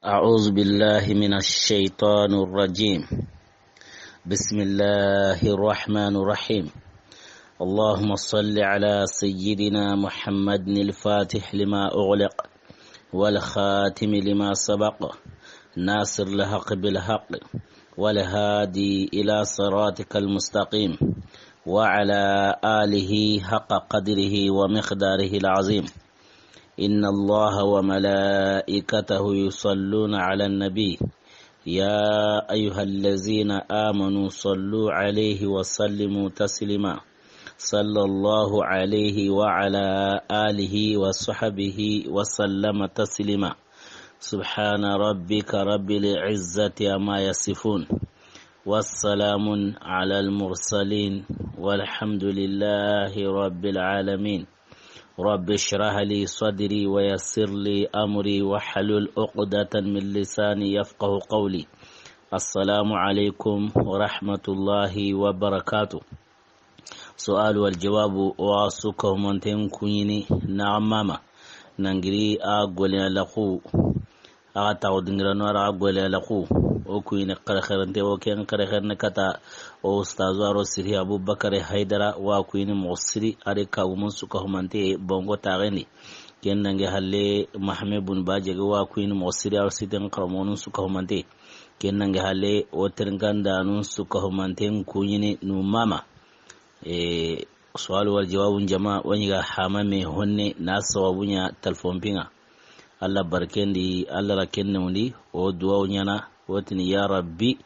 أعوذ بالله من الشيطان الرجيم. بسم الله الرحمن الرحيم. اللهم صل على سيدنا محمد الفاتح لما أغلق والخاتم لما سبق ناصر الحق بالحق والهادي إلى صراطك المستقيم وعلى آله حق قدره ومقداره العظيم. إن الله وملائكته يصلون على النبي يا أيها الذين آمنوا صلوا عليه وسلموا تسليما. صلى الله عليه وعلى آله وصحبه وسلم تسليما. سبحان ربك رب العزة عما يصفون والسلام على المرسلين والحمد لله رب العالمين. رب اشرح لي صدري ويسر لي أمري واحلل عقدة من لساني يفقه قولي. السلام عليكم ورحمة الله وبركاته. سؤال والجواب واسكه منتين كونيني نعم ماما ننجري أقول لكو أغتاو دنجرانوار أقول لكو وكوين قرخرنتي وكين قرخرن كتا أستاذوارو سيري أبو بكر حيدرا وكوين مصري أريكا ومنسوكه منتي بونغو تاغني كين ننجي هالي محمد بن باجي وكوين مصري أرسيتن قرمون سوكه منتي كين ننجي هالي وترنكان دانون سوكه منتين كويني نماما. سؤال والجواب جماعة ونيغا حامامي هوني ناس وابونيا تلفون بينا الله بركندي الله لكنندي ودعاء نيانا وتني يا ربي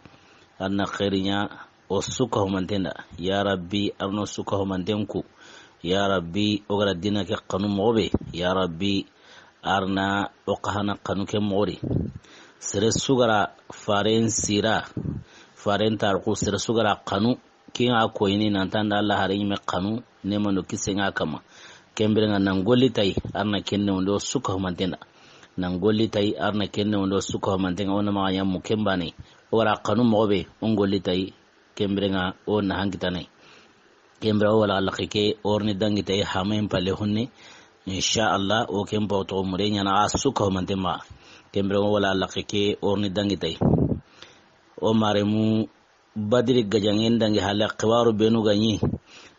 أن خيرنا وسكه منتنا يا ربي أرنو سكه منتنكو يا ربي أغرى دينك قانون مغبي يا ربي أرنا وقهنا قانون كمغري سر سغرا فارين سيرا فارين تارقو سر سغرا قانون كين أكويني نانتان الله هرين مقانون نمانو كيسينا كما كمبرنا نانغولي تاي أرنا كنن وندو سكه منتنا nangoli tay arna kenne wondo suko mantenga ona ma yam mukembani wala qanum mobe ongoli tay kembrenga ona hangitane kembra wala alqike orni dangi tay hamen pale hunne insha Allah o kemba to murenya na suko mantema kembra wala alqike orni dangi tay o maremu badri gajangen dangi hala qwaru benu ganyi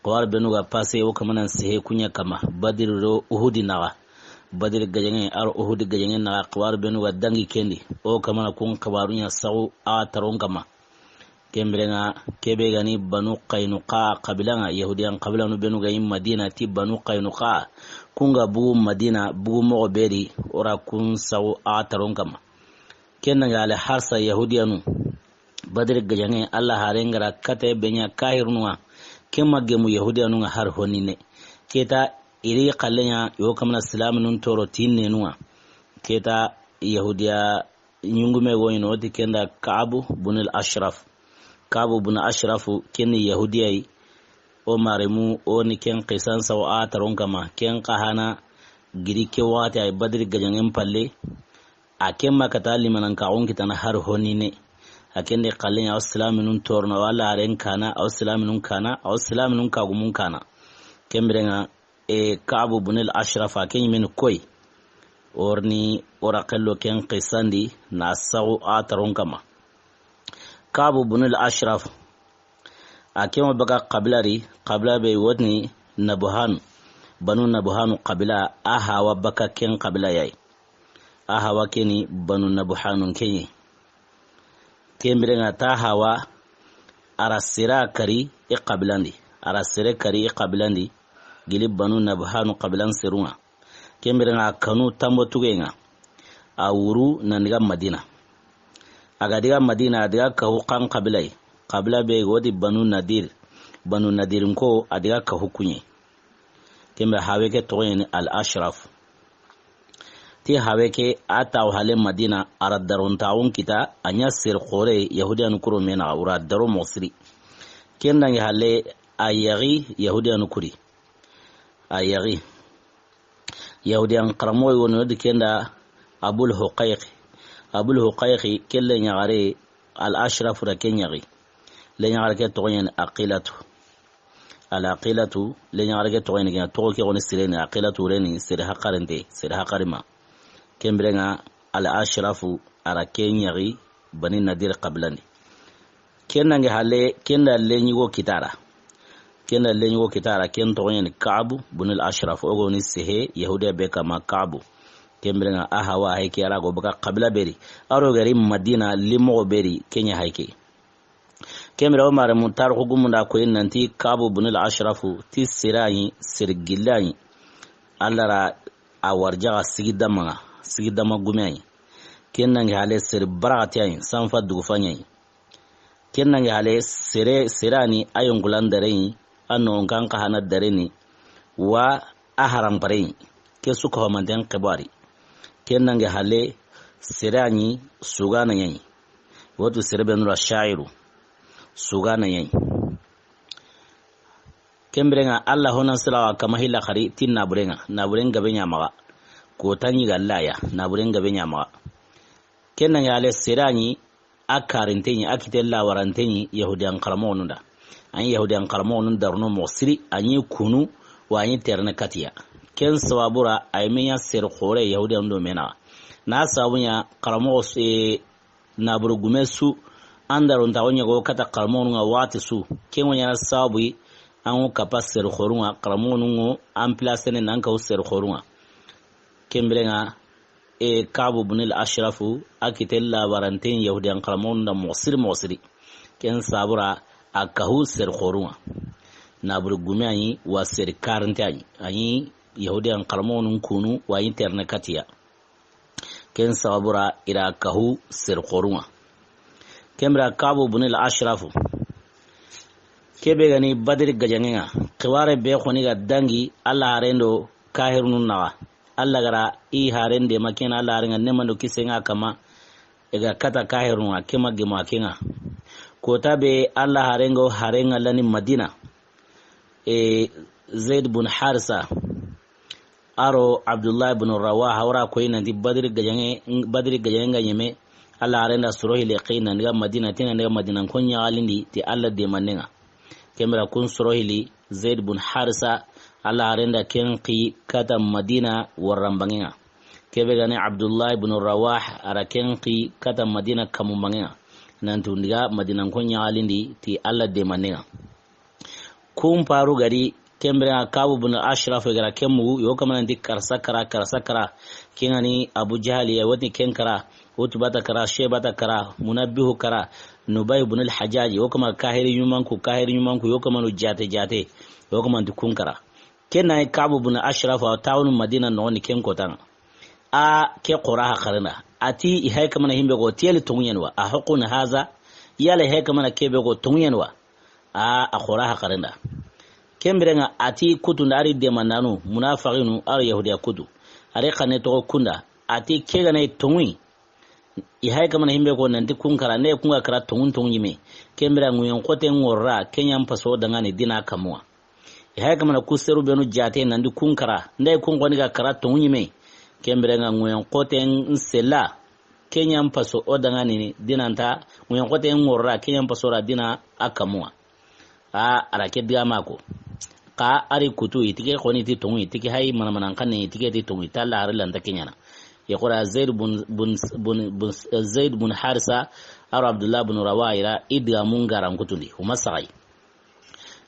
qwaru benu ga passe o kamanan sehe kunya kama badri ro uhudi nawa badir gajangen ar uhud gajangen na aqwar benu wadangi kendi o kamana kun qabarunya saw a taron kama kembrenga kebe gani banu qainuqa qabilanga yahudiyan qabilanu benu ga madina ti banu qainuqa kunga bu madina bu mo beri ora kun saw a taron kama kenna gale harsa yahudiyanu badir gajangen allah harengara kate benya kahirnuwa kemma gemu yahudiyanu har honine keta iri qallenya yo kamna islam nun toro tinne nuwa keta yahudiya nyungume goyno dikenda kaabu bin al-ashraf ken yahudiyai o maremu o ni ken qisan sawa taron kama ken qahana giri ke wata ay badri gajangen palle akem makata limanan ka on kitana har honine akende qallenya islam nun torno wala aren kana aw islam nun kana aw islam nun ka gumun kana kembrenga Kaabu bin al-Ashraf aken min koy orni oraqallo ken qisandi na saw ataron kama Kaabu bin al-Ashraf aken baga qabla be wodni nabuhan banu nabuhan qabla ahawa baka ken qabla yai ahawa keni banu nabuhanun kenyi kembirenga ta hawa arasira kari qablandi gili banu nabhanu qablan sirunga kembiranga kanu tambo tugenga awuru naniga madina agadiga madina adiga ka hukan qabila be godi banu nadir ko adiga ka hukunye kembe haweke toyeni al ashraf ti haweke ataw hale madina aradaron taun kita anya sir qore yahudiyan kuro mena awra daro mosri kendangi hale ayagi yahudiyan kuri ayagi yahudiyan qaramoy wono dikenda abul huqayqi kelle nyagare al ashraf ra kenyagi le nyagare ke toyen aqilatu le nyagare ke toyen ke to ke woni sirene aqilatu reni sir haqarente sir haqarima kembrenga al ashrafu ara kenyari bani nadir qablani kenange hale kenda lenyigo kitara ken toyen Ka'b ibn al-Ashraf ogoni sehe yahuda be kama Ka'b kembrenga ahawa hayke ara go baka qabla beri aro gari Madina limo beri kenya hayke kemra Umar muntar hugumunda ko nanti Ka'b ibn al-Ashraf ti sirayi sirgilani allara awarja sigidama gumai kennange hale sir baratiyan sanfa dugufanyai kennange hale sirani ayungulan dareni anno kanka hana dareni wa aharam parei ke suka homanten qibari kennange hale sirani sugana yai wato sirbenura shairu sugana yai kembrenga Allah honan salawa kama hila khari tin naburenga benya maga ko tanyi gallaya naburenga benya maga kenan ya le sirani akarintenyi akitella warantenyi yahudiyan qarmonun da an yahudiyan qarmonun darno mosiri anyi kunu wa anyi terne katiya ken sawabura aymenya sir khore yahudiyan do mena na sabunya qarmo naburu gumesu andaron tawonya go kata qarmonun wati su ken wanya sabu an kapa ser khorunga qarmonun an place ne nan ka ser khorunga kembrenga Ka'b ibn al-Ashraf akitella waranten yahudiyan qarmonun da mosiri ken sabura akahu ser khorunga naburu gumani wa ser karantani ani yahudiyan qarmonun kunu wa interne katiya ken sabura ira kahu ser khorunga kembra Ka'b ibn al-Ashraf kebe gani Badr gajangenga qiware be khoni ga dangi Allah harendo kahirnun nawa Allah gara i harende makena Allah harenga nemando kisenga kama ega kata kahirnun akema gema kenga kota be Allah harenga lani Madina Zaid ibn Harisa aro Abdullah ibn Rawaha wara ko ina di Badr gajangenga yeme Allah harenda surohi liqina ndiga Madina tina ndiga Madina konya alindi ti Allah de manenga kemra kun surohili Zaid ibn Harisa Allah harenda kenqi kata Madina warambangenga kebe gane Abdullah ibn Rawah ara kenqi kata Madina kamumangenga nantu ndiga Madina konya alindi ti Allah de manenga kum paru gari kembra Ka'b ibn Ashraf gara kemu yo kamana ndi karsakara kengani Abu Jahl ya wati kenkara utbata kara shebata kara munabbihu kara Nubay ibn al-Hajjaj yo kama kahiri yumanku yo kama jate yo kama dukunkara kenna Ka'b ibn Ashraf wa tawun Madina no ni ken kotan a ke quraha qarina ati ihay kama na himbe go tele tunyenwa a hukun haza yale hay kama na kebe go tunyenwa a quraha qarina kembirenga ati kutu ndari de mananu munafiqinu ar yahudiya kutu are khane to kunda ati kega na tunwi ihay kama na himbe ko nanti kunkara ne kunga kara tungun yime kembira nguyen kote ngorra kenyam paso dangane dina kamwa ihay kama na kuseru benu jate nandi kunkara ndai kungoni ga kara tungun yime kembira nguyen kote nsela kenyam paso odangane dinanta nguyen kote ngorra kenyam paso ra dina akamwa arake diga mako ka ari kutu itike khoni ti tungu itike hay manamanan kanne itike ti tungu talla harlan takenyana يقول زيد بن حارثة أو عبد الله بن روايرة إدغا منغارم كتولي هما سغي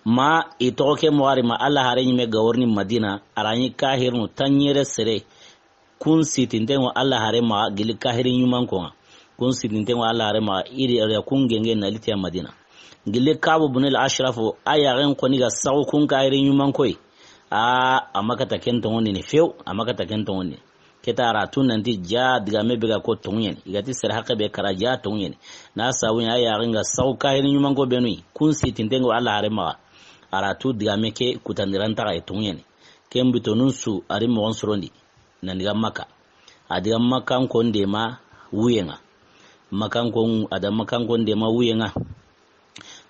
ما إتوكي مواري ما الله هاريني مغورني مدينة أراني كاهرنو تنير سري كون سيتنتين و الله هاري ما غلي كاهرين يمان كونا كون سيتنتين و الله هاري ما إيري أريا كون جنجي نالتيا مدينة غلي كعب بن الأشرف آيا غين كونيغا ساو كون كاهرين يمان كوي أما كتا كنتوني نفيو أما كتا كنتوني ketara tun nanti ja diga mebega ko tonyen igati ser hakke be kara ja tonyen na sawun aya ringa sauka hin nyuman go benui kun sitintengo Allah harema aratu diga meke kutandiranta ay tonyen kembi tonun su ari mo onsrondi nan diga maka adiga makan ko ndema wuyenga makan ko adam makan ko ndema wuyenga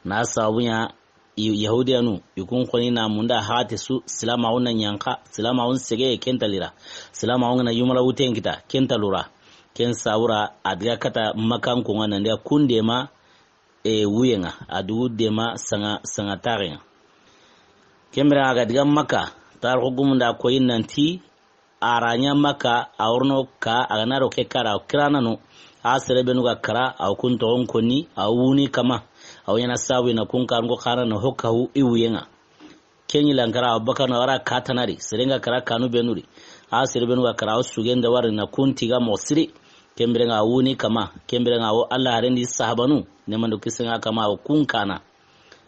na sawunya yahudiyanu yukun khoni na munda hati su silama wona nyanka silama won sege kentalira silama wona yumala wuten kita kentalura ken sawura adiga kata makan ko ngana ndia kunde ma wuyenga adu de ma sanga tarenga kemra aga diga maka tar hugumunda ko yinanti aranya maka awrno ka aganaro ke kara kiranano asere benu ga kara aw kun to on konni awuni kama aw yana sawi na kun kargo kana na hokahu iwuyenga kenyi lankara abaka na wara katanari serenga kara kanu benuri asere benu ga kara sugenda war na kun tiga mosiri kembirenga awuni kama kembirenga aw Allah harendi sahabanu ne mandu kisinga kama aw kun kana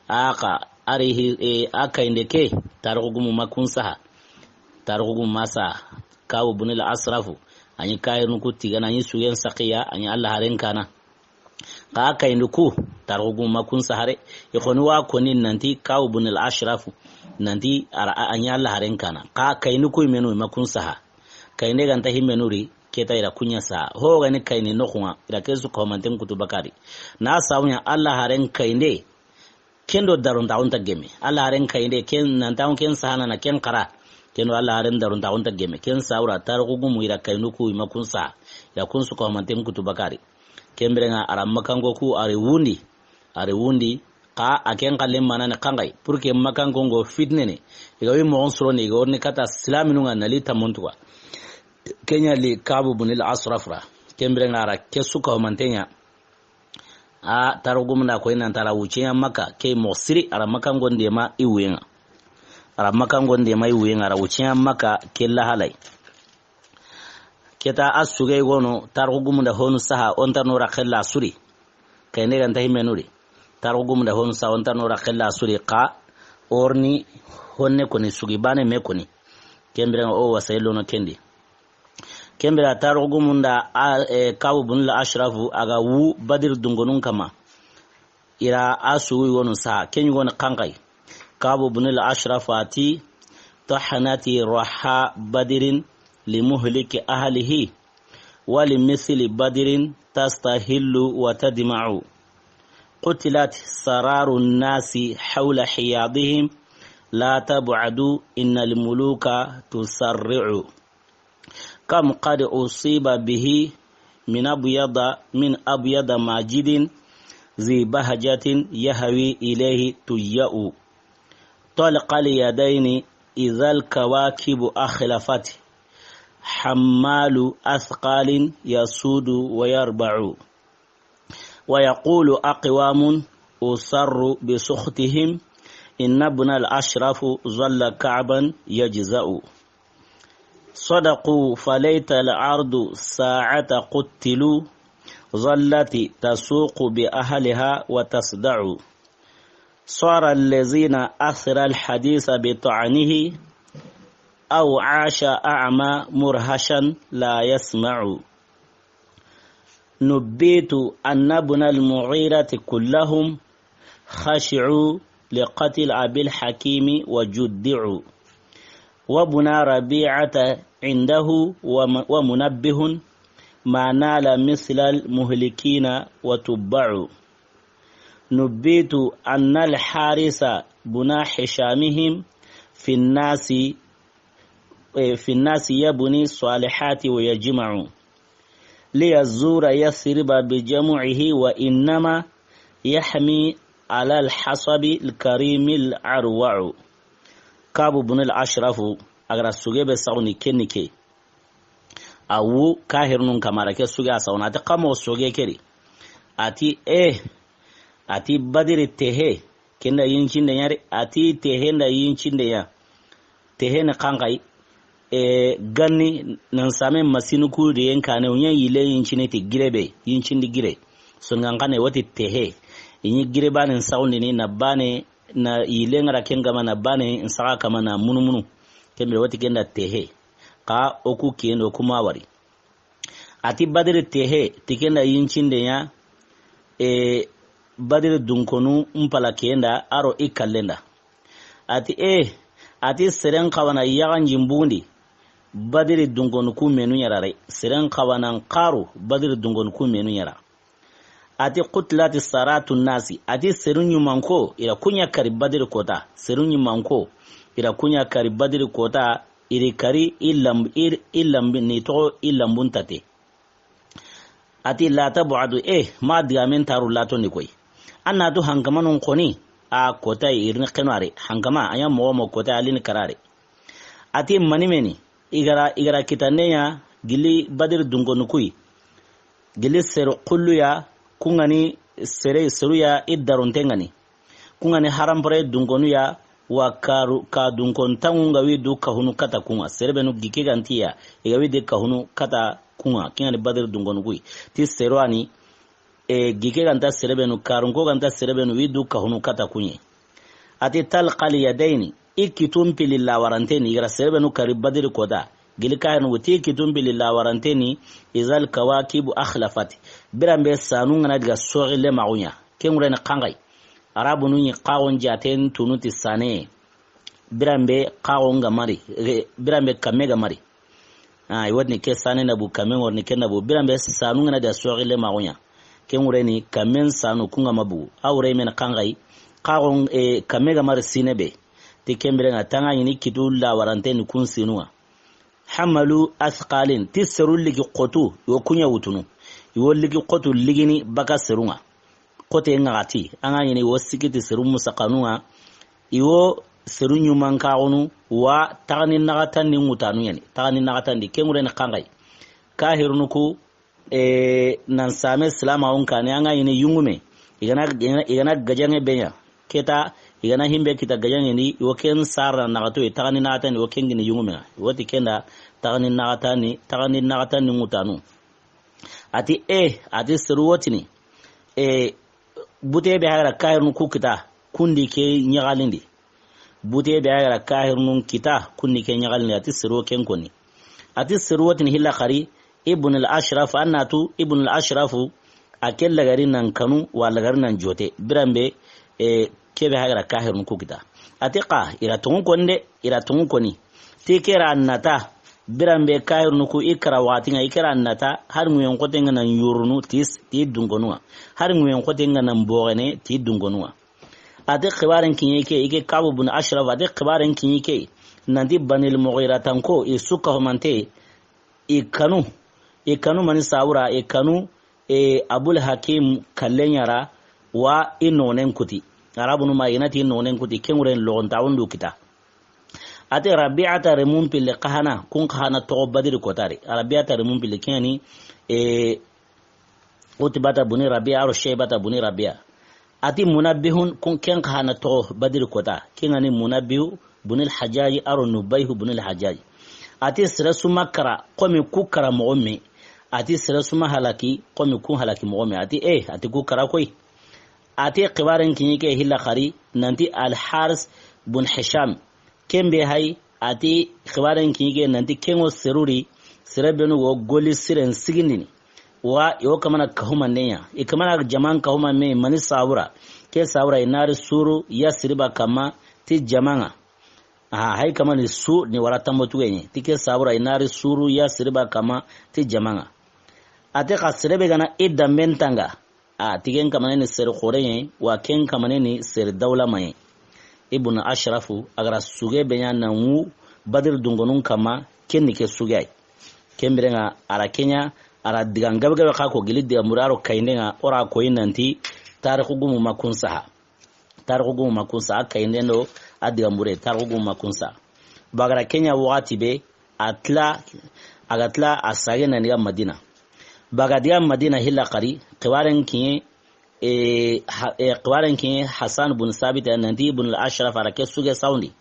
aka arihi aka indeke tarugum makun saha tarugum masa kawo bunil asrafu anyi kayinu ku tiga na yi suyen saqiya anyi Allah haren kana ka kayinu ku tarugum makun sahare ikoni wa koni nanti kawo bunil ashrafu nanti anyi Allah haren kana ka kayinu ku menu makun saha kayne ganta himenuri keta ira kunya sa ho gani kayni nokuma ira kesu ko manten kutubakari na sawnya Allah haren kayne kendo darun taunta geme Allah haren kayne ken nan taun ken sahana na ken kara kendo Allah haren darun taunta geme ken saura tarugum ira kaynu ku makun sa ya kun su ko manten kutubakari kembrenga aram makango ku are wundi ka aken kalem manane kangai purke makango go fitnene igawi mo onsro ne go ne kata islaminu ngali tamontuwa kenya li kabu bunil asrafra kembrenga ara kesu ko mantenya a tarugum na ko ina tara wuce maka ke mosiri ara makango ndema iwenga ara makango ndema iwenga ara wuce maka ke lahalai keta asuge gono tarugum da honu saha onta nora khalla suri kayne ganta himenuri tarugum da honu saha onta nora khalla suri ka orni honne koni sugi bane me koni kembrenga o wasaylo no kendi kembra tarugum da kawu bunul ashrafu aga wu badir dungonun kama ira asugi gono saha kenyu gono kangai kawu bunul ashrafu ati tahanati raha badirin لمهلك أهله ولمثل بدر تستهل وتدمع قتلت سرار الناس حول حياضهم لا تبعد إن الملوك تسرع كم قد أصيب به من أبيض ماجد ذي بهجة يهوي إليه تيأ طلق اليدين إذا الكواكب أخلفته حمال أثقال يسود ويربع ويقول أقوام أسر بسخطهم إن ابن الأشرف ظل كعبا يجزأ صدقوا فليت العرض ساعة قتلوا ظلت تسوق بأهلها وتصدع صار الذين أثر الحديث بطعنه أو عاش أعمى مرهشا لا يسمع نبيت أن ابن المغيرة كلهم خشعوا لقتل أبي الحكيم وجدعوا وابن ربيعة عنده ومنبه ما نال مثل المهلكين وتبع نبيت أن الحارس بنا حشامهم في الناس يبني الصالحات ويجمع ليزور يثرب بجمعه وإنما يحمي على الحصب الكريم العروع كابو بن الأشرف أغرى السجيب السعوني كنكي أو كاهرنون كمارك السجيب السعوني أتقامو السجيب كري أتي بدر التهي كنا ينشين دياري أتي تهي ينشين ديار تهي نقانقاي ganni nan same masinu ku de yanka ne onyan yile yincine te girebe yincin di gire sun gangane wati tehe inyi gire bane saundi ni na bane na yile ngara kenga na bane nsaka kama na munumunu kembe wati kenda tehe ka oku kendo kuma wari ati badire tehe tikenda yincin de ya badire dunkonu mpala kenda aro ikalenda ati seren kawana yagan jimbundi badiri dungon ku menu yarare siren kawanan qaru badiri dungon ku menu yara ati qutlati saratu nasi ati serunyu manko ira kunya kari badiri kota serunyu manko ira kunya kari badiri kota iri kari illam ni to illam buntate ati la tabuadu ma diamen taru lato ni koy anna to hangamanon koni a kota irin kanare hangama aya mo kota alin karare ati manimeni igara kitane ya gili badir dungonukui gili seru kullu ya kungani seru ya iddaruntengani kungani harampare dunkonu ya wa ka dunkon tangunga widu kahunu kata kunga serebenu gike gantiya igawi de kahunu kata kunga kingani badr dunkonu gui ti serwani gike ganta serebenu karunko ganta serebenu widu kahunu kata kunye ati talqali yadaini ikitumpi lilla waranteni igara serebenu kari badr koda gilikahen wuti kitumpi lilla waranteni izal kawakibu akhlafat birambe sanunga na diga sogile maunya kengure na kangai arabu nunyi qawon jaten tunuti sane birambe qawon gamari birambe kamega mari iwadni ke sane nabu kamen warni ke nabu birambe sanunga na diga sogile maunya kengure ni kamen sanu kunga mabu awre men kangai qawon kamega mari sinebe tikembere na tanga yini kitulla waranteni kun sinua hamalu athqalin tisrul ligi qotu yo kunya wutunu yo ligi qotu ligini baka serunga qote ngati anga yini wosikiti serum musaqanua iwo serunyu mankaunu wa tagni nagatan ni mutanu yani tagni nagatan di kengure na kangai kahirnuku nan same salama on kan anga yini yungume igana gajange benya keta igana himbe kita gajange ni woken sara nagato tagni nagatan ni woken gini yungume woti kenda tagni nagatan ni mutanu ati ati seruwotini bute be hagara kahirnu kukita kundi ke nyagalindi bute be hagara kahirnu kita kundi ke nyagalindi ati seruwo ken koni ati seruwotini hilla khari ibn al-ashraf annatu ibn al-ashraf akel lagari nan kanu wa lagari nan jote birambe ke be hagara kahirnu kukita ati ira tungu koni tikera annata birambe kayurnu ku ikra watinga ikra annata har nguyen kotenga nan yurnu ti dungonua har nguyen kotenga nan bogene ti dungonua ade khibaren kinyeke ike kabu bun ashraf ade khibaren kinyeke nandi banil mughira tanko isuka humante ikanu mani saura ikanu abul hakim kallenyara wa inonen kuti arabunu mayinati inonen kuti kenguren logontawundu kita ate rabi'ata remum pil qahana kun qahana to badir kotari rabi'ata remum pil kani utbata buni rabi'a ro shaybata buni rabi'a ati munabbihun kun ken qahana to badir kota kingani munabbihu buni al-hajjaj aro nubayhu buni al-hajjaj ati sirasu makara qomi kukara mu'mi ati sirasu mahalaki qomi kun halaki mu'mi ati ati kukara koi ati qibaran kinyike hilla khari nanti al-haris bun hisham kembe hay ati khibaran kige nanti kengo seruri serebenu wo goli siren sigindini wa yo kamana kahuma nenya ikamana jaman kahuma me mani saura ke saura inari suru ya siriba kama ti jamanga hay kamani su ni warata motuwenye ti ke saura inari suru ya siriba kama ti jamanga ate ka serebe gana idda mentanga tigen kamane ni ser khorenye wa ken kamane ni ser dawla maye ibn ashrafu agara suge benya nangu badir dungonun kama kenni ke sugay kembirenga ara kenya ara digangabgabe ka ko gilid de muraro kaindenga ora ko inanti tarikhu gumu makunsa kaindendo adiga mure tarikhu gumu makunsa bagara kenya wati be agatla asage naniga madina bagadia madina hilla qari qiwaren kiye qiwaran kin Hassan bin Sabit nanti ibn al-Ashraf arake suge saundi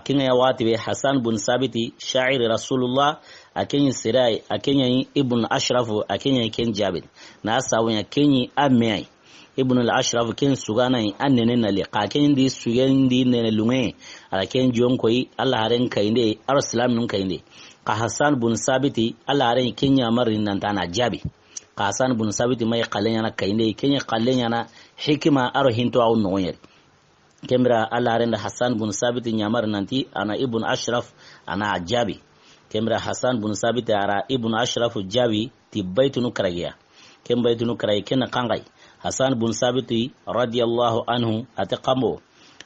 kinga ya wati be Hassan bin Sabit sha'ir Rasulullah akenyi sirai akenyi ibn al-Ashraf akenyi ken Jabir na sawunya kenyi amai ibn al-Ashraf ken sugana annene na liqa ken di sugendi ne lunge araken jon koyi Allah haren kainde ar-islam nun kainde ka Hassan bin Sabit Allah haren kenya marin nan tana Jabir Hassan bin Sabit mai qalenya kainde kenya qalenya na hikima aro hinto aw noyer kemra Allah renda Hassan bin Sabit nyamar nanti ana ibn Ashraf ana Jabi kemra Hassan bin Sabit ara ibn Ashraf Jabi tibaitunu karagiya kembaitunu karai kena kangai Hassan bin Sabit radiyallahu anhu ataqamo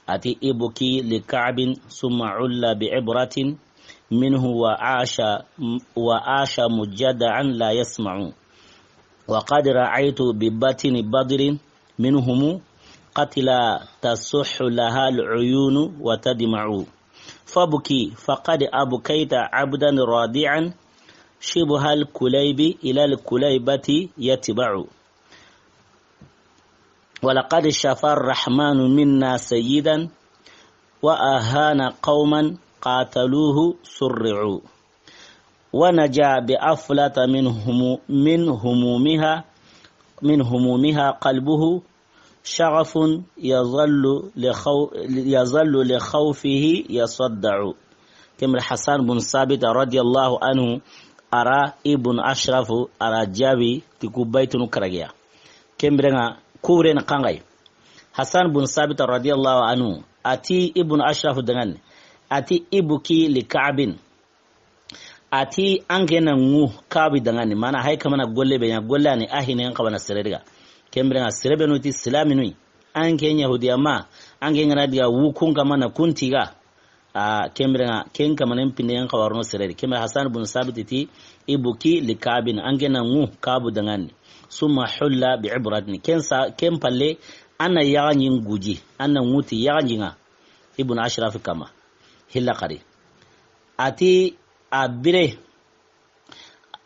ati ibuki li Ka'b summa ulla bi ibratin minhu wa asha mujaddan la yasma'u وقد رأيت ببطن بدر منهم قتلا تصح لها العيون وتدمع فبكي فقد أبكيت عبدا رادعا شبه الكليب إلى الكليبة يتبع ولقد شفى الرحمن منا سيدا وأهان قوما قاتلوه سرعوا ونجا بأفلة من همومها قلبه شغف يظل لخوفه يصدع كما حسان بن ثابت رضي الله عنه أرى ابن أشرف أرى جابي تكوبيت نكرجيا كمبرنا كورين قنغي حسان بن ثابت رضي الله عنه أتي ابن أشرف دغن أتي إبكي لكعب أتي أنجنا نو كعب دغن مانا هاي كمان غولي بيا غولاني أهين ينقبنا سريرغا كمبرنا سربنو تي سلامنوي أنجن يهوديا ما أنجن راديا وكون كمان كنتيغا kemrenga ken kamanen pinyen kawarno sereri kemra hasan ibn sabit ti ibuki likabin angena ngu kabu dangani summa hulla bi'ibratni ken palle anna yaganyin guji anna nguti yaganyinga ibn ashraf kama hilla qari ati abire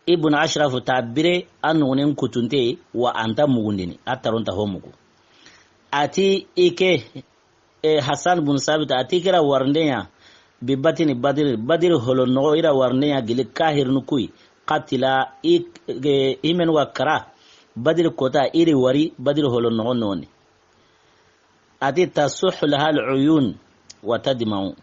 ibn ashraf tabire anunen kutunte wa anta mugundini ataronta homugo ati ike hasan ibn sabit ati kira warndenya bibatini badir holo no ira warneya gili kahir nukui qatila imen wakara badir kota iri wari badir holo no noni ati tasuh laha aluyun wa tadma'u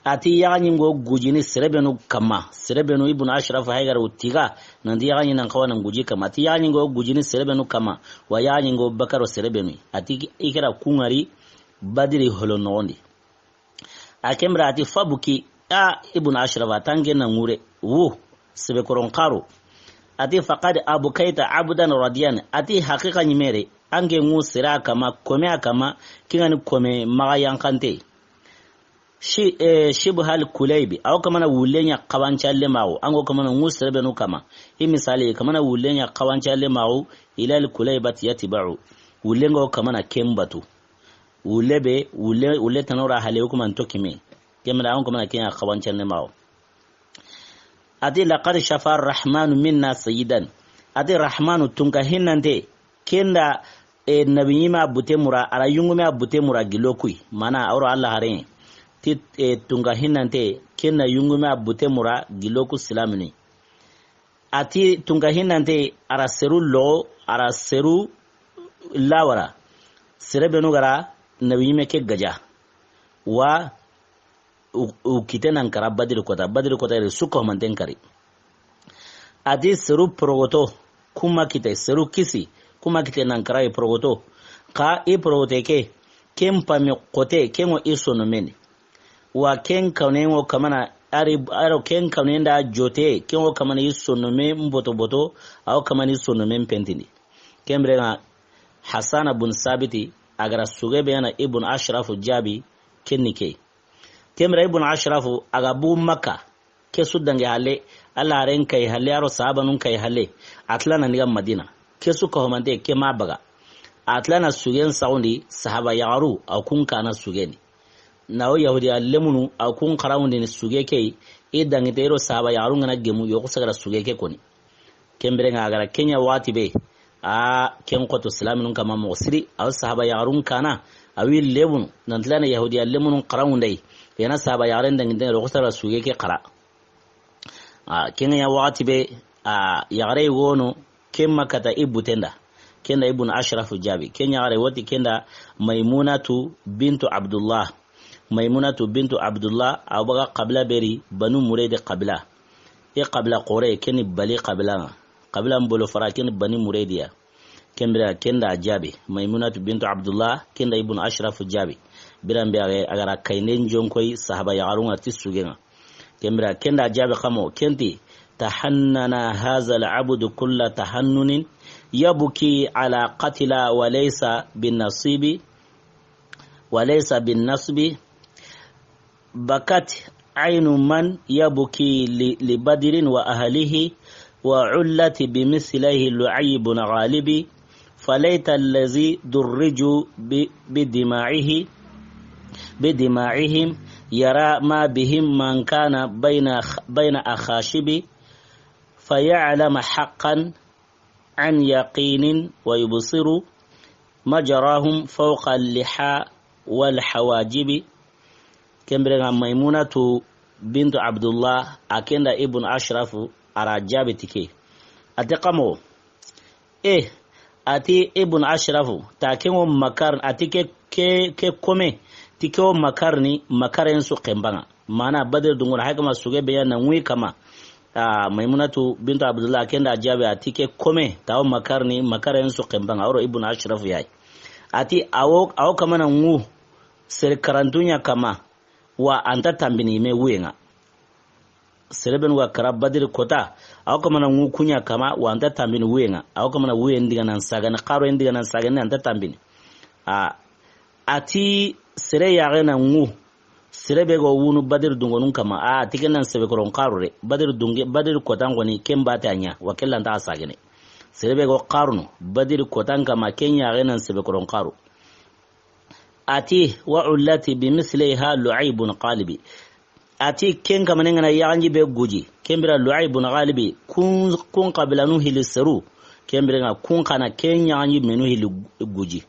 ati yani ngo gujini serebenu kama serebenu ibn ashraf haygar utiga nandi yani nan kawana guji kama ati yani ngo gujini serebenu kama wa yani ngo bakaro serebenu ati ikira kungari badir holo no ni akemra ati fabuki ibn ashraf tange na ngure wu sebe koron karo ati faqad abukaita abdan radiyan ati haqiqa nyimere ange ngu sira kama kingani kome maga yankante shibhal kulaybi aw kama na wulenya qawanchalle mawo ango kama na ngu sirbe no kama hi misali kama na wulenya qawanchalle mawo ila al kulaybati yatba'u wulengo kama na kembatu ulebe ule tanora hale kuma ntokime kemra on kuma kenya qawancan ne mawo ati laqad shafa arrahmanu minna sayyidan ati rahmanu tunka hinnante kenda nabiyima butemura ara yunguma butemura gilokui mana awro Allah hare ti tunka hinnante kenda yunguma butemura giloku silamini ati tunka hinnante ara seru lo ara seru lawara serebenu gara nabiyime ke gaja wa ukitenan kara badir kota ire suko manten kari adi seru progoto kuma kite seru kisi kuma kite nan kara e progoto ka e progote ke kempa me kote kengo isono meni wa ken kaunengo kamana aro ken kaunenda jote kengo kamana isono me mboto au kamana isono me pentini kembre Hasan ibn Sabiti agara suge bayana ibn ashraf jabi kennike kemra ibn ashraf aga bu makka ke sudange halle alla ren kai halle aro sahabanun kai halle atlana niga madina ke su ko mante ke mabaga atlana sugen saundi sahaba yaru au kun kana sugeni nawo yahudi allemunu au kun qarawndi ni suge ke idangi tero sahaba yaru ngana gemu yo ko sagara suge ke koni kembre nga agara kenya wati be ken qoto islaminun kama mo siri aw sahaba yarun kana awi lebun nantlana yahudiya lemunun qarawndai yana sahaba yaren dangin da rokosara suge ke qara ken ya wati be yare wono ken makata ibutenda kenda ibn ashraf jabi ken yare wati kenda maimunatu bintu abdullah abaga qabla beri banu muraid qabla qabla qore ken bali qabla mbolo fara ken bani muradiya kembra kenda jabi maimunatu bintu abdullah kenda ibn ashraf jabi biran be agara kainen jonkoy sahaba yarunga tisugenga kembra kenda jabi khamo kenti tahannana hadha al-abd kull tahannun yabki ala qatila wa laysa bin nasbi bakat aynu man yabki li badrin wa ahlihi وعلت بمثله لعيب غالب فليت الذي درجوا بدماعهم يرى ما بهم من كان بين أخاشب فيعلم حقا عن يقين ويبصر مجراهم فوق اللحى والحواجب كمبرنا ميمونة بنت عبد الله أكند ابن أشرف أراجاب تكي أتقامو ati ibn ashrafu takengo makar ati ke kome tikewo makarni makaren su kembanga mana badr dungona hakama suge bayana ngui kama maimunatu bintu abdullah kenda jabe ati ke kome tawo makarni makaren su kembanga oro ibn ashrafu yayi ati awo kama na ngu ser karantunya kama wa anta tambini me wenga sereben wa kara badir kota aw kama na ngu kunya kama wa anta tambini wenga aw kama na wen diga nan saga na qaro diga nan saga ne anta tambini ati sere ya na ngu serebe go wunu badir dungonun kama ati nan sebe koron qaro re badir kota ngoni kemba tanya wa kellan ta saga ne serebe go qarno badir kota kama kenya nan sebe koron qaro ati wa ullati bimithliha lu'aybun qalibi ati ken kamane ngana yaanji be guji kembira lu'aybun qalibi kun qabilanu hilisaru kembira nga kun kana ken yaanji menu hili guji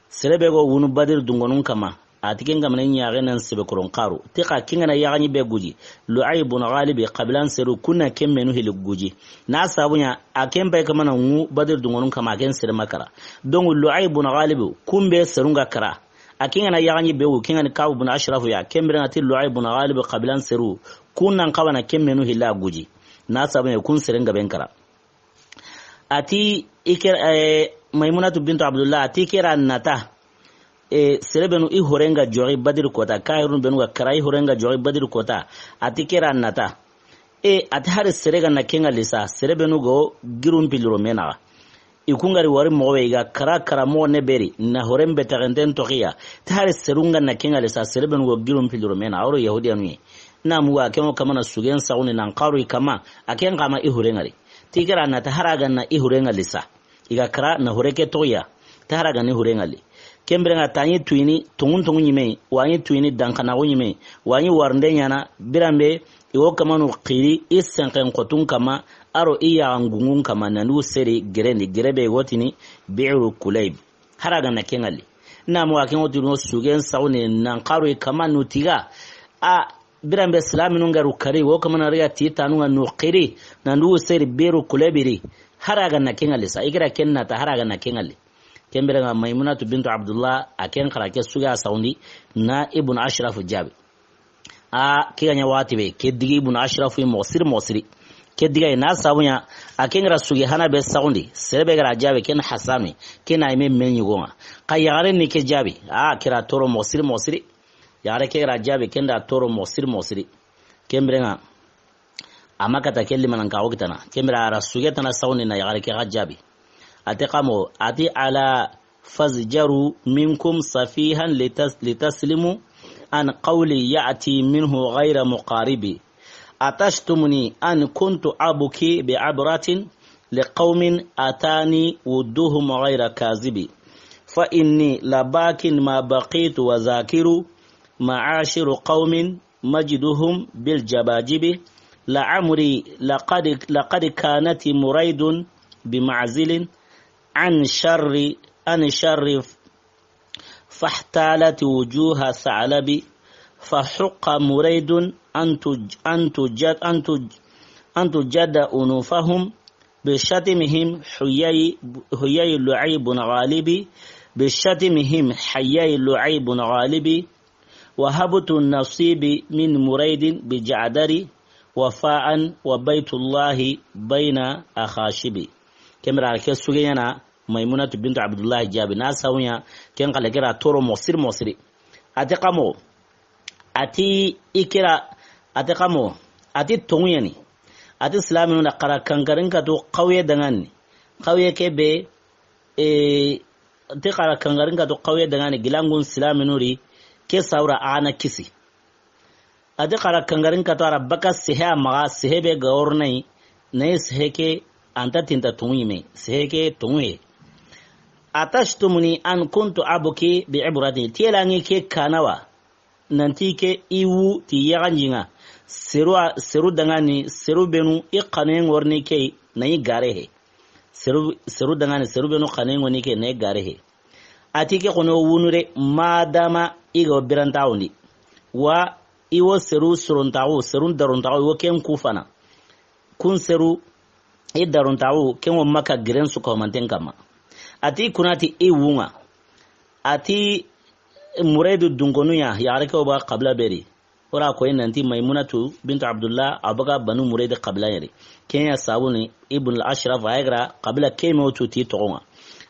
serebe go wunu badir dungonun kama ati ken kamane nyaare nan sebe koron qaru tika kingana yaanji be guji lu'aybun qalibi qabilan seru kunna ken menu hili guji na sabunya aken bay kamana ngu badir dungonun kama ken sere makara donc lu'aybun qalibi kumbe serunga kara akingana yaanji be wu kingana kawu bun ashrafu ya kembira ati lu'aybun qalibi qabilan seru kunnan kawana ken menu hila guji na sabunya kun serenga benkara ati iker maimunatu bintu abdullah ati kira nata serebenu i horenga jori badir kota kairun benu karai horenga jori badir kota ati kira nata ati har serega na kenga lisa serebenu go girum pilro mena ikungari wari mowe ga kara mo ne beri na horembe tarenten tokia ti har serunga na kenga lisa serebenu go girum pilro mena awro yahudi anu na muwa kemo kama na sugen sauni nan qaru kama aken kama i horengari tikira nata haraga na i horenga lisa iga kara na horeke toya ta haraga ni horengali kembrenga tanyi tuini tungun nyime wanyi tuini dankana nyime wanyi warnde nyana birambe iwo kama no qiri isenqen qotun kama aro iya ngungun kama nanu seri gerebe gotini bi'ru kulayb haraga na kengali na mo akin otuno sugen saune nan qaru kama nutiga birambe islaminu ngaru kari wo kama na riya titanu no qiri nanu seri bi'ru kulaybiri haraga na kengali sa igra kenna ta haraga na kengali kembere maimunatu bintu abdullah aken karake suga saundi na ibn ashraf jabi kiganya watibe kedigi ibn ashraf mosiri kediga na sabunya aken rasugi hana be saundi serebe gara jabi ken hasami ken ayme menyi gonga kayare ni ke jabi kira toro mosiri yare ke gara jabi ken da toro mosiri kembere nga amakata kelli manan ka wogtana kembere rasugi tana saundi na yare ke jabi اتقامو اتي على فزجروا منكم صفيها لتسلموا عن قولي يأتي منه غير مقارب أتشتمني أن كنت أبكي بعبرة لقوم أتاني ودهم غير كاذب فإني لباك ما بقيت وذاكر معاشر قوم مجدهم بالجباجب لعمري لقد كانت مريد بمعزل عن شر فاحتالت وجوه ثعلب فحق مريد أن تجد أنوفهم بشتمهم حيي لعيب غالب بشتمهم حيي لعيب غالب وهبت النصيب من مريد بجعدر وفاء وبيت الله بين أخاشب كمرا كسوغينا ميمونة بنت عبد الله جابي ناساويا كان قال كرا تورو مصري اتقامو اتي اكرا اتقامو اتي تونيني اتي اسلامي نقرا كانغارين كاتو قويه دغاني قويه كبه تقرا كانغارين كاتو قويه دغاني غلانغون اسلامي نوري كساورا انا كيسي ati qara kangarin ka tara baka seha maga sehebe gaornai nay seheke anta tinta tuime seheke tume atashtumuni an kuntu abuki bi ibrati tilangi ke kanawa nanti ke iwu ti yaganjinga seru dangani seru benu iqanen warni ke nayi garehe seru dangani seru benu qanen woni ke nayi garehe atike kono wunure madama igo birantawni wa iwo seru suruntawo seru daruntawo wo ken kufana kun seru daruntawo ken wo maka giren su ko manten kama ati kunati iwunga ati muraidu dungonuya yarake oba qabla beri ora ko nanti maimunatu bint abdullah abaga banu muraid qabla yari kenya sabuni ibn al-ashraf aygra qabla kemo tuti tonga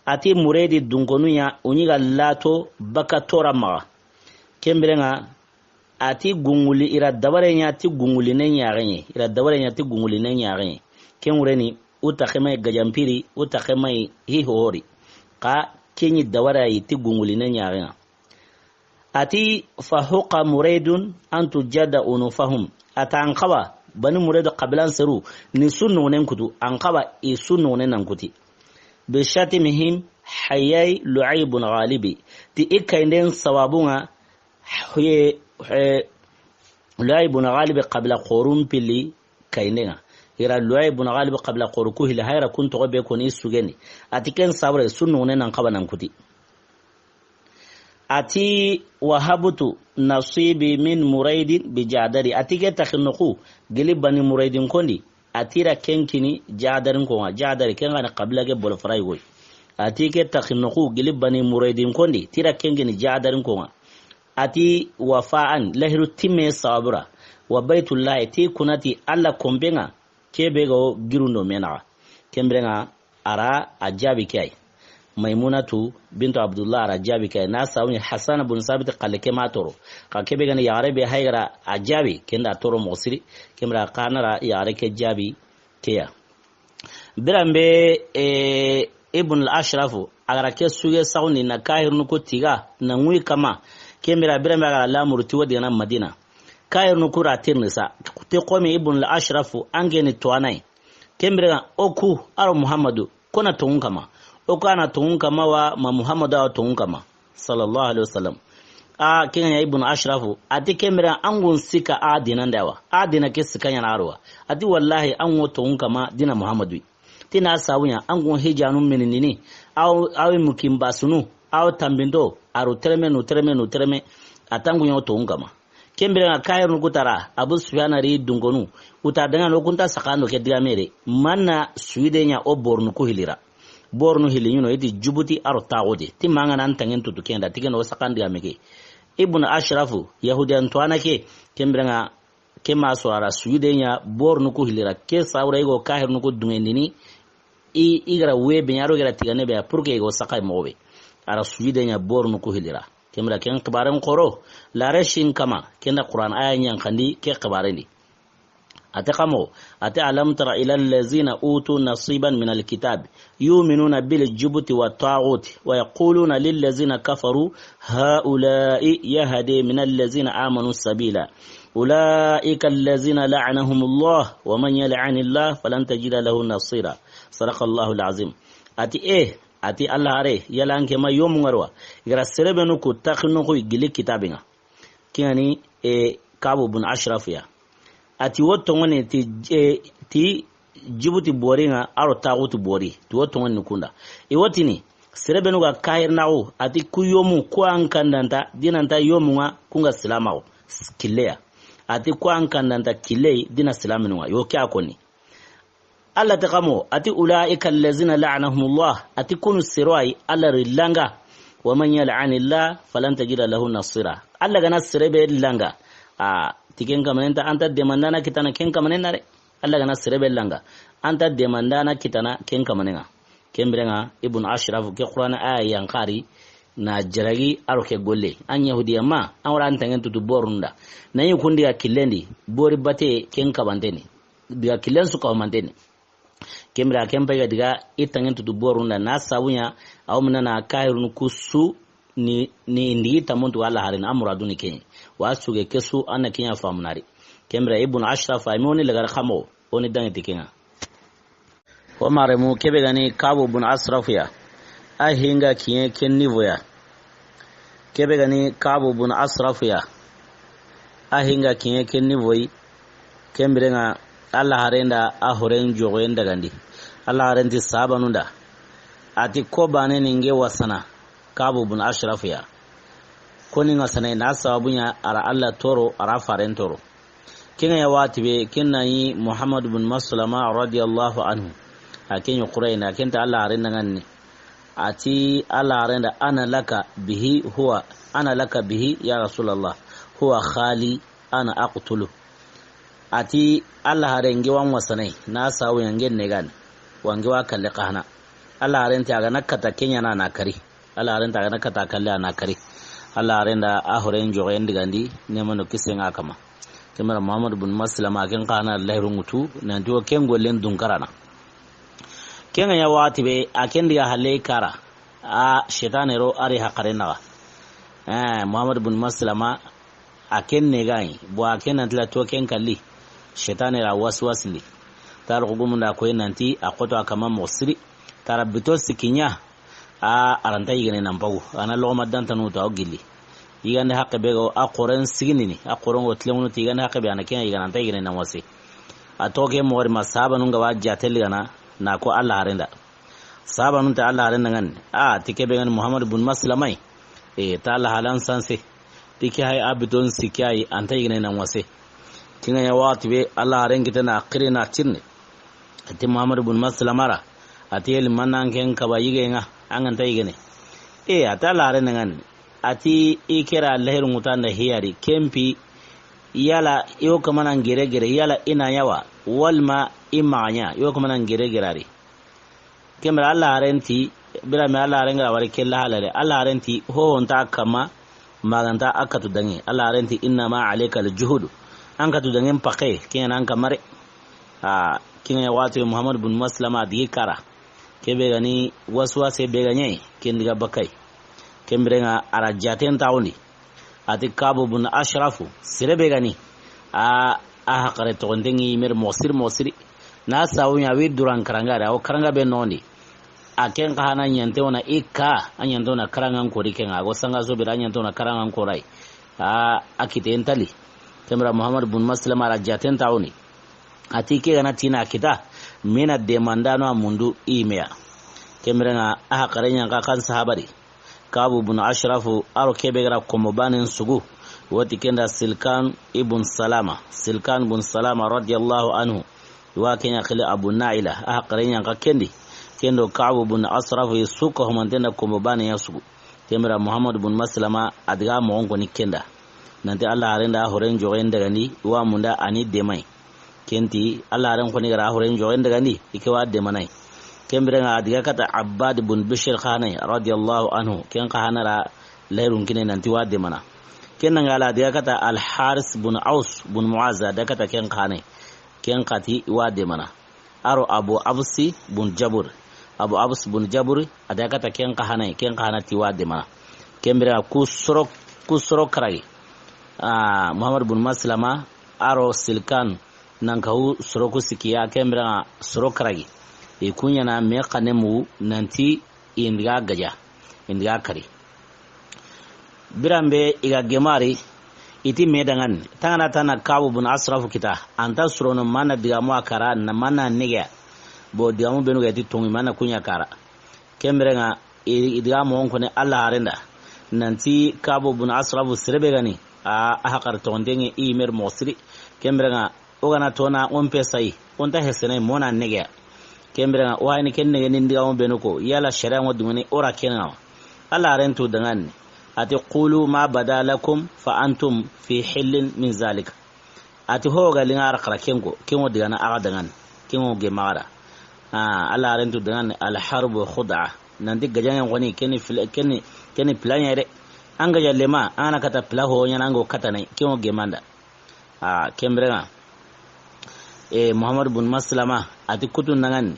ati muraid dungonuya uniga lato baka tora ma kembrenga ati gunguli ira dabare nya ti gunguli nen yarenye ira dabare nya ti gunguli nen yarenye kenureni utakhemay gajampiri utakhemay hihori ka kenyi dabara yi ti gunguli nen yarenye ati fahuqa muraidun an tujada unufahum ata anqaba bani muraid qablan seru ni sunnu nen kutu anqaba i sunnu nen nankuti bi shatimihim hayy lu'aybun ghalibi ti ikainden sawabunga lu'aybun ghalibi qabla qurun pili kainenga ira lu'aybun ghalibi qabla qurku hil hayra kuntu gobe koni sugeni ati ken sabre sunnu nen anqaba nankuti ati wahabutu nasibi min muraidin bi jadari ati ke takhnuqu gilibani muraidin kondi atira kenkini jadarin ko jadari kenga qabla ke bol faray goy ati ke takhnuqu gilibani muraidin kondi tira kenkini jadarin ko ati wafa'an lahiru timme sabura wa baitullahi ti kunati alla kombenga kebe go girundo mena kembrenga ara ajabi kai maimunatu bintu abdullah rajabi kai na sawni hasan ibn sabit qalke matoro ka kebe gani yare be haygara ajabi kenda toro mosiri kemra kanara yare ke jabi keya birambe ibn al-ashraf agara ke suge sawni na kahirnu ko tiga na ngui kama kemra birambe agara la murti wadi na madina kahirnu ko ratirnisa te qomi ibn al-ashraf angeni toanai kemra oku aro muhammadu kona tun kama okana tun kama wa ma muhammadu wa tun kama sallallahu alaihi wasallam a kenya ibn ashraf ati kemra angun sika adinan dawa adina ke sika yana arwa ati wallahi an wo tun kama dina muhammadu tina sawunya angun hijanun menini aw mukimba sunu aw tambindo aru terme atangu yo tun kama kemra kayar nukutara abu sufyan ri dungonu utadanga lokunta sakano ke diamere manna suidenya o bornu ko hilira bornu hilinyo edi jubuti aro tawode timanga nan tangen tutu kenda tigeno sakandi ameke ibn ashrafu yahudian to anake kembranga kema so ara suidenya bornu ko hilira ke sawra go kahir nuko dungendini igara webe nyaro gara tigane be purke go sakai mobe ara suidenya bornu ko hilira kemra ken kibaran qoro la rashin kama kenda qur'an ayan yan kandi ke kibarani ataqamo ata alam tara ila allazina utu nasiban min alkitab yu'minuna bil jubti wat taghut wa yaquluna lil ladzina kafaru haula'i yahdi min allazina amanu sabila ulaika allazina la'anahumullah wa man yal'anillah falan tajida lahu nasira sadaqallahu alazim ati Allah are yalanke ma yomungarwa gara serebenu ku takhnu ko gili kitabinga kiyani kabu bun ashraf ya ati woto ngone ti jibuti boringa aro tagutu bori ti woto ngone kunda wotini serebenu ga kair nawo ati kuyomu ko ankandanta dinanta yomunga kunga silamawo skilleya ati ko ankandanta kille dina silamenu yo kya koni alla taqamo ati ulaika allazina la'anahumullah ati kunu sirwai alla rilanga wa man yal'anillah falan tajida lahu nasira alla gana sirebe langa tiken kamanenta anta demandana kitana ken kamanena re alla gana sirebe langa anta demandana kitana ken kamanena kembrenga ibn ashraf ke qur'ana aya yankari na jaragi aroke golle an yahudiya ma an wara antangen tutu borunda na yi kundi ya kilendi bori bate ken kabanteni diga kilen su kawmanteni kembra kempa ga diga itangen tutu borunda na sawunya awmana na kairun kusu ni ndi tamuntu wala harin amuraduni ken wasuge kesu anna kenya famunari kembra ibn ashraf aymoni lagar khamo oni dangi tikenga o mare mu kebe gani kabu ibn ashraf ya ahinga kiyen ken nivo ya kebe gani kabu ibn ashraf ya ahinga kiyen ken nivo yi kembirenga Allah harenda a horen jogoyen dagandi Allah harenti sabanunda ati ko bane ninge wasana Kabu bin Ashraf ya koni ngasana na sababunya ara Allah toro ara faren toro kinga ya watibe kinna yi Muhammad bin Maslama radiyallahu anhu akin yuqraina kinta Allah harenda nganni ati Allah harenda ana laka bihi ya Rasulullah huwa khali ana aqtulu ati Allah harengi wan wasanai na sawu yangen ne gan wangi wa kalle kahana Allah harenta ga nakata kenya na kari Allah harenta ga nakata kalle na kari Allah harenda a horen jogen digandi ne mano kisenga kama kamar Muhammad bin Maslama kin kana Allah rungutu nan to ken gollen dunkarana kenga ya wati be aken diga halle kara a shetanero ari hakarena Muhammad bin Maslama aken ne gai bo aken antla to ken kalli shetanera waswasli tar gumunda ko nanti akoto akama mosri tarabito sikinya a aranta yigene nan bawu ana lo madan tanu to gilli yigande hakke be go akoren siginini akoron go tlemu ti yigande hakke be ana ken yigana ta yigene nan wasi atoke mori masaba nunga wajja telgana na ko Allah harenda saba nun ta Allah harenda ngan tike be ngan Muhammad bin Maslamai ta Allah halan sanse tike hay abidon sikai anta yigene nan wasi tinga ya wati be Allah harengita na akhirina tinne ati Muhammad bin Maslamara ati el manan ken kaba yigenga anganta yigene ata Allah harenda ngan ati ikira lahir mutanda hiyari kempi yala yo kamana gere yala ina yawa walma imanya yo kamana gere gerari kemra Allah arenti bira me Allah arenga wari kella halale Allah arenti ho onta kama maganta akatu dangi Allah arenti inna ma alayka aljuhud anka tu dangi pake kena anka mare kinga watu Muhammad bin Maslama dikara kebe gani waswase be ganye kendiga bakai kembrenga ara jaten tawni ati Kabu bin Ashrafu sirebe gani a hakare to ndengi mer mosiri na sawunya wi duran karanga o karanga be noni aken ka hanan yante ona ikka anyando na karangan ko riken ago sanga so bira anyando na karangan ko rai akite entali kembra Muhammad bin Maslama ara jaten tawni ati ke gana tina kita mina demandano mundu imea kembrenga a hakare nyanga kan sahabari Kabu bin Ashrafu aro kebegra komobanin sugu wati kenda Silkan bin Salama radiyallahu anhu wa kenya khili Abu Naila qarenya ka kendo Kabu bin Ashrafu suko homantenda komobanin ya sugu kemra Muhammad bin Maslama adga mo onko ni kenda nanti Allah arenda horen jogen daga ni wa munda ani demai kenti Allah aren ko ni gara horen jogen daga ni ikewa demanai kembrenga adiga kata Abbad bin Bishr Khanai radiyallahu anhu ken khanara lairun kine nanti wade mana ken ngala adiga kata Al Haris bin Aus bin Muazza da kata ken khanai ken kati wade mana aro Abu Abs bin Jabur adiga kata ken khanai ken khanati wade mana kembrenga kusro karai Muhammad bin Maslama aro Silkan nankahu suro kusikiya kembrenga suro karai kunya na me kanemu nanti indiga gaja indiga kari birambe iga gemari iti medangan tangana tana Kabu bin Asrafu kita anta surono mana diga mo akara na mana nige bo diga mo benu gati tongi mana kunya kara kembrenga idiga mo onko ne Allah harenda nanti Kabu bin Asrafu sirebe gani a hakar tondenge imer mosri kembrenga ogana tona on pesai onta hesene mona nige kembrenga wayni kenne yenin diga mo benuko yala sharia mo dumani ora kenna Allah rentu dangan ati qulu ma badalakum fa antum fi hillin min zalika ati hoga linga rakra kengo kengo diga na aga dangan kengo ge mara Allah rentu dangan al harbu khud'a nan diga jangan woni kenni plan yare anga yallema ana kata plaho nyana ngo kata nay kengo ge manda kembrenga Muhammad bin Maslama ati kutun nangan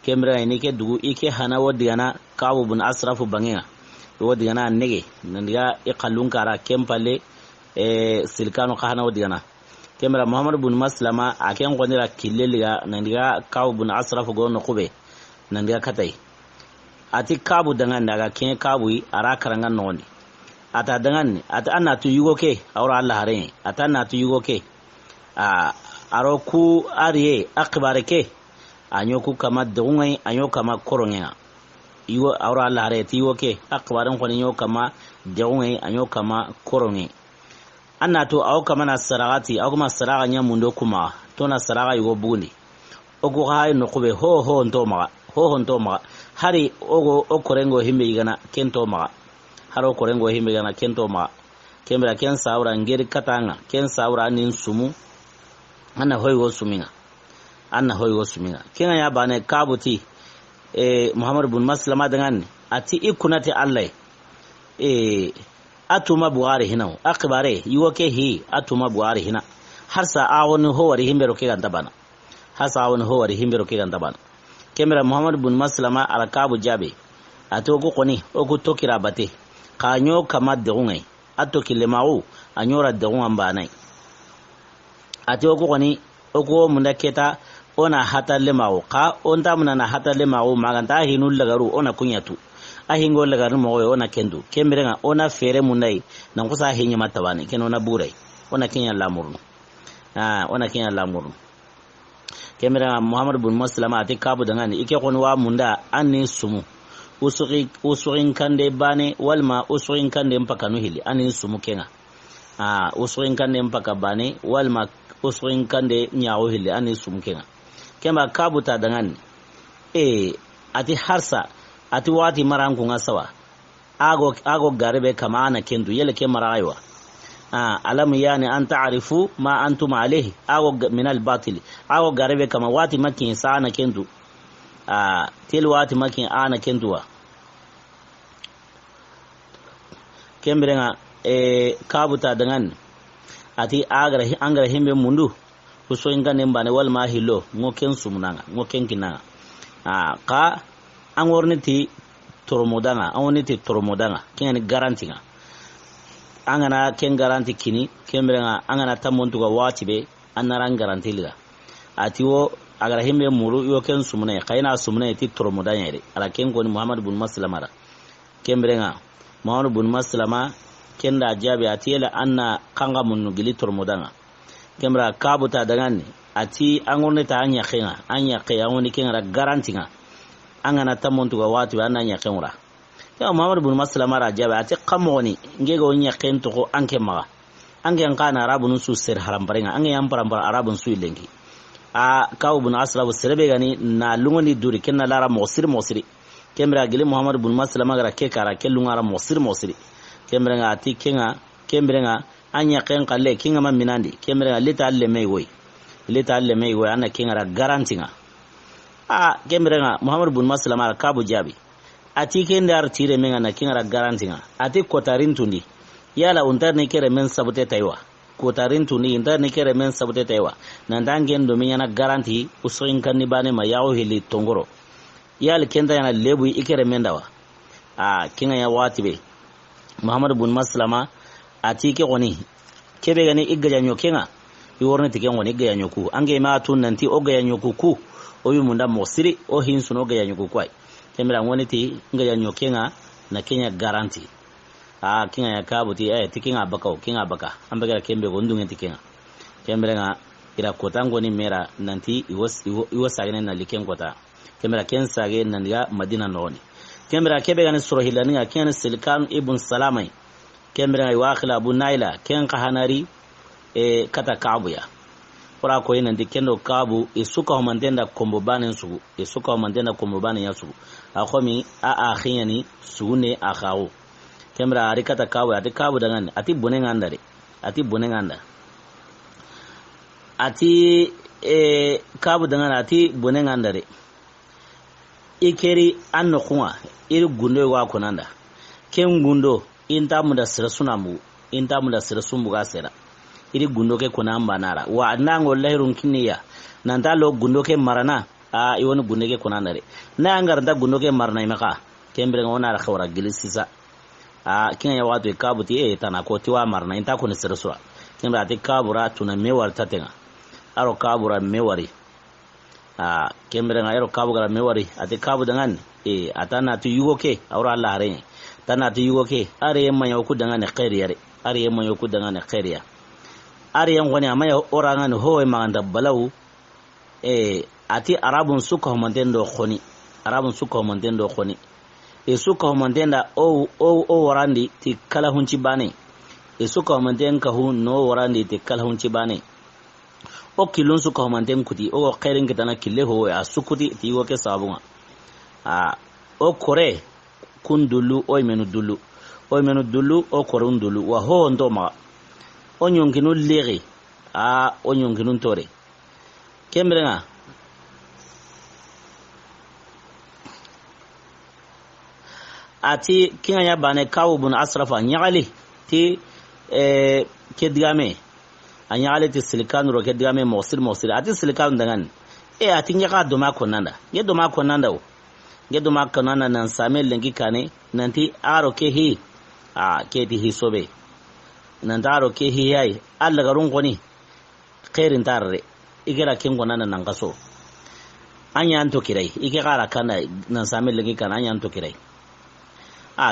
kembra ni ke dugu ike hana wadigana Kabu bin Asrafu bangenga wadigana nege nandiga iqallun kara kempale Silkanu hana wadigana kembra Muhammad bin Maslama aken gondira kileliga nandiga Kabu bin Asrafu go no kube nandiga katai ati Kabu dangan daga ken Kabu ara karangan noni ata dangan ata anatu yugo ke awra Allah hare ata anatu yugo ke aroku ariye akbareke anyoku kama dungai anyo kama koronga iwo awra Allah re ti woke akbaran ko nyo kama dungai anyo kama koronga anna to aw kama na saragati aw kuma saraga nya mundo kuma to na saraga yugo buguni ogo hay no kube ho ntoma hari ogo okorengo himbe igana kento ma haro korengo himbe igana kento ma kembra ken sawra ngeri katanga ken sawra nin sumu anna hoygo suminga kenga ya bane kabuti Muhammad bin Maslama dangan ati ikunati Allah atuma buhari hina akbare yiwoke hi atuma buhari hina har sa awon howari himbe roke ganta bana kembra Muhammad bin Maslama alakabu jabe ato ko koni oku tokira bate kanyo kama dungai ato kilemawu anyora dunga mbanai ato ko koni oku munda keta ona hata lemawu ka onta muna na hata lemawu maganta hinul lagaru ona kunyatu ahingo lagaru mo ona kendu kembrenga ona fere munai nan kusa hinya matabani kenona burai ona kenya lamurnu kembrenga Muhammad bin Maslama ati kabu dangani ike konwa munda anni sumu usurin kande bane walma usurin kande mpaka nuhili anni sumu kenga usurin kande mpaka bane walma usurin kande nyawo hili anni sumu kenga kemba kabu ta dangani ati harsa ati wati marangu ngasawa ago garebe kama ana kendu yele ke maraywa alam yani an ta'rifu ma antum alayhi ago min al batil ago garebe kama wati makin sana kendu til wati makin ana kenduwa kembrenga kabuta dangan ati angara himbe mundu kuso ingane mbane wal mahilo ngoken sumunanga ngoken kinanga ka angorniti toromodanga kengani garantinga angana ken garanti kini kembrenga angana tamontu ga watibe annaran garanti liga atiwo agara himbe muru yo ken sumune kayna sumune ti toromodanya ire ala ken goni Muhammad bin Maslama ra kembrenga Muhammad bin Maslama kenda jabe atiyela anna kanga munnu gili toromodanga kembra kabuta dangani ati angornita anya khiyawoni kenra garantinga angana tamontu ga watibe ananya kenra ya Muhammad bin Maslama rajabe ati kamoni ngego wonya kento ko anke maga ange ngana arabun su ser harambarenga ange yamparambar arabun su ilengi kaw bin Aslabu serebe gani na lungoni duri kenna lara mosiri kembra gili Muhammad bin Maslama gara ke kara kellungara mosiri kembra ati kembra anya ken kalle kinga maminandi kembra leta alle megoy ana kinga garantinga kembra Muhammad bin Maslama kabu jabi ati kende artire menga na kinga garantinga ati kotarintundi yala untarne kere men sabute taiwa kotarintundi untarne kere men sabute taiwa nandangen do minyana garanti usoin kanni bane ma yawo hili tongoro yala kenda yana lebu ikere mendawa kinga ya watibe Muhammad bin Maslama ati ke goni kebe gani igga nyo kinga iworne tike ngoni igga nyo ku ange ma tun nanti oga nyo ku obi munda mosiri o hinsu no ga nyo ku kwai kemira ngoni ti nga nyokenga na Kenya garanti kinga ya kabuti tikinga baka ambagara kembe gondunge tikinga kemira nga ira kotango ni mera nanti iwasagene na liken kota kemira kensage nandiga Madina noni kemira kebe gani surahilani nga Kenya Silkan ibn Salamai kemira nga wakhila Abu Naila ken kahanari kata kabuya kura ko yin ndi kendo kabu isuka homandenda kombobane sugu ya sugu akomi akhiyani sugune akhawo kemra arikata kabu ati kabu dangan ati bunenganda ati kabu dangan ati bunenganda re ikeri anno kuma iri gundo wa kunanda ken gundo inta muda sirasumbu gasera iri gundo ke kuna ambanara wa nango lahirun kiniya nanta lo gundo ke marana iwoni gundo ke kuna nare na angarda gundo ke marana imaka kembre ngona ra khawra gilisisa kinga ya watu kabuti tana ko tiwa marana inta ko ni sirasura kembre ati kabura tuna mewar tatenga aro kabura mewari kembre ngayro kabura mewari ati kabu dangan atana tu yugo ke awra Allah hare tana tu yugo ke are yemma yoku dangan khairiyare ariyan wani amaya orangan howe maganda balaw ati arabun suka homanten do khoni suka homanten da o warandi ti kala hunci bane suka homanten ka hu no warandi ti kala hunci bane o kilun suka homanten kuti o khairin kitana kille ho a sukuti ti wo ke sabunga o kore kundulu o menu dulu o korun dulu wa ho ndoma o nyonginu lere o nyonginu tore kembrenga ati kinga ya bane kawu bun asrafa nyagali ti kedigame anyali ti silikan ro kedigame mosir ati silikan dangan ati nyaka doma konanda ye doma konanda nan same lengi kane nanti aro ke hi ke ti hisobe nan daro ke hi ai alla garun koni khairin tarre igera kin konanda nan kaso anyan to kirai ike kara kana nan same lengi kana anyan to kirai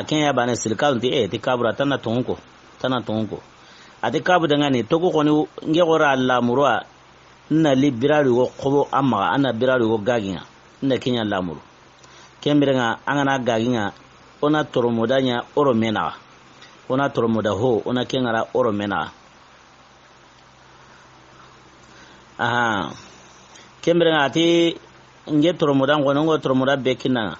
kenya bane silkaun ti kabura tana tonko ati kabu dangane to ko ni nge gora alla murwa na libirari wo qobo amma ana birari wo gaginga na kenya lamuru kembirenga angana gaginga ona toromodanya oro mena ona toromoda ho ona kengara oro mena kembirenga ati nge toromoda ngo toromoda bekina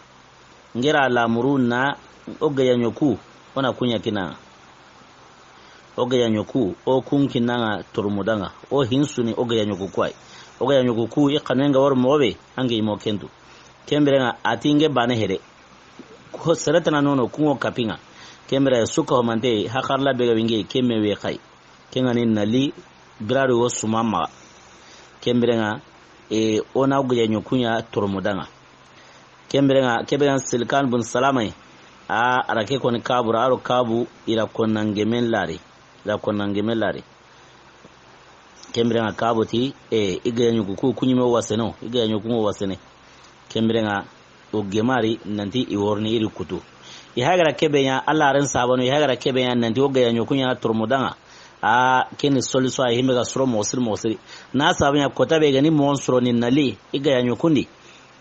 ngera lamuru na ogaya nyoku ona kunya kina ogaya nyoku o kunkinanga turmudanga o hinsuni ogaya nyoku kwai ogaya nyoku ku ikanenga war mobe ange imo kendu kemberenga atinge bane here ko seretana nono kungo kapinga kembere suka homante hakarla bega winge kemewe kai kengani nali brado wo sumama kemberenga ona ogaya nyokunya turmudanga kemberenga silkan bun salamai arake koni kabura aro kabu ila konangemen lari kembirenga kabu ti iga nyuku kunyime wasene kembirenga o gemari nanti iworni iri kutu ihagara kebenya alla ren sabano ihagara kebenya nanti o ga nyokunya turmudanga keni soliso ay himega suro mosiri na sabanya kota be gani monsro ni nali iga nyokundi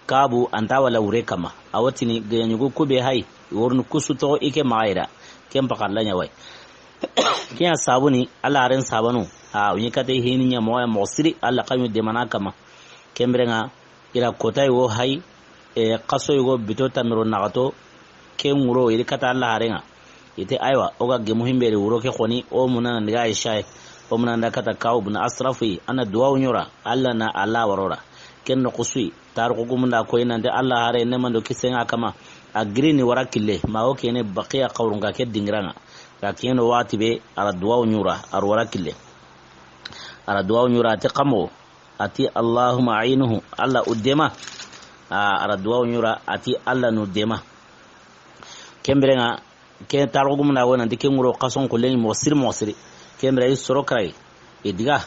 kabu anta wala ure kama awatini ga nyuku kube hay wornu kusuto ike maira kempa kallanya wai kiya sabuni alla ren sabanu unyi kate hininya moya mosiri alla kanyu de manakama kembrenga ila kota yo hay qaso yo bitota miro nagato kenguro iri kata alla harenga ite aywa oga ge muhimbere wuro ke khoni o munan ndiga aisha o munan da kata kaw bun asrafi ana duwa unyura alla na alla warora ken no kusui tar ko gumunda ko inande alla hare ne mando kisenga kama agrini warakille ma o kene baqiya qawrunga ke dingranga ka keno wati be ara duwa unyura ar warakille ara duwa unyura te qamo ati allahumma ainuhu alla udema ara duwa unyura ati alla no dema kembrenga ke targo gumna wona ndike nguro qason ko len mosiri kembre soro kray idiga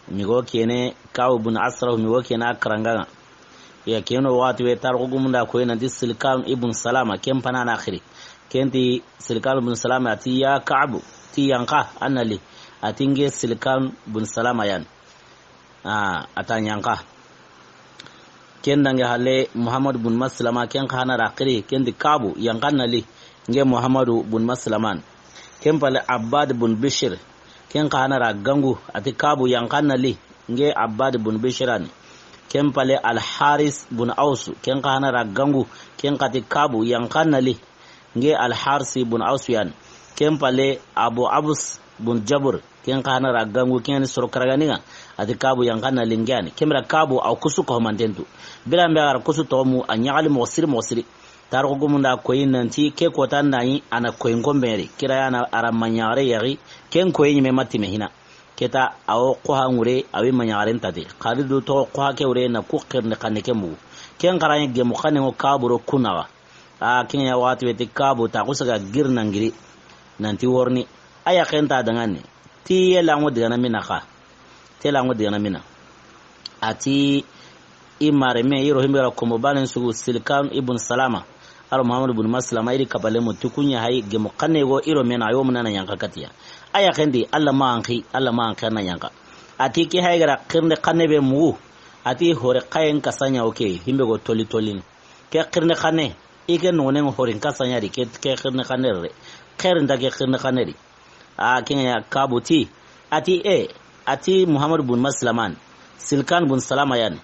migo kene kaw bun asra migo kene akranga ya keno wati we targo gumna ko ena disilkan ibn salama kempana na akhiri kenti silkan ibn salama ati ya ka'bu ti yanqa anali atinge silkan ibn salama yan atanyanqa kendange hale muhammad ibn maslama ken khana raqiri kendi kabu yanqanali nge muhammadu bun maslaman ken pale abbad bun bishir ken kana ra gangu ati kabu yankanna li nge abbad bun bishiran ken pale al haris bun aus ken kana ra gangu ken kati kabu yankanna li nge al harsi bun ausyan ken pale abu abus bun jabr ken kana ra gangu ken soro karaganiga ati kabu yankanna li ngani kemra kabu au kusuko mantentu bila mbara kusuto mu anyali mosiri tarko gumunda koyin nanti ke kota nani ana koyin gomberi kira yana ara manyare yari ken koyin me matti mehina keta awo ko hangure awi manyare ntade khalidu to ko hake ure na ku khirne kaneke mu ken garanye ge mu khanengo kaburo kunawa ken ya wati weti kabu ta kusaga girna ngiri nanti worni aya kenta dangane ti yela ngodi gana mina kha tela ngodi gana mina ati imare me yiro himbira ko mo balen sugu silkan ibn salama aro muhammad ibn maslama iri kabale mutukunya hay ge mukanne go iro mena yo munana yanka katiya aya kendi Allah ma anki na yanka ati ki haygara qirne qanne be mu ati hore qayen kasanya okay himbe go toli ke qirne qanne ike nonen horin kasanya ri ke qirne qanne re qerin da ke qirne qanne ri kenya kabuti ati Muhammad bin Maslaman Silkan bin Salama yani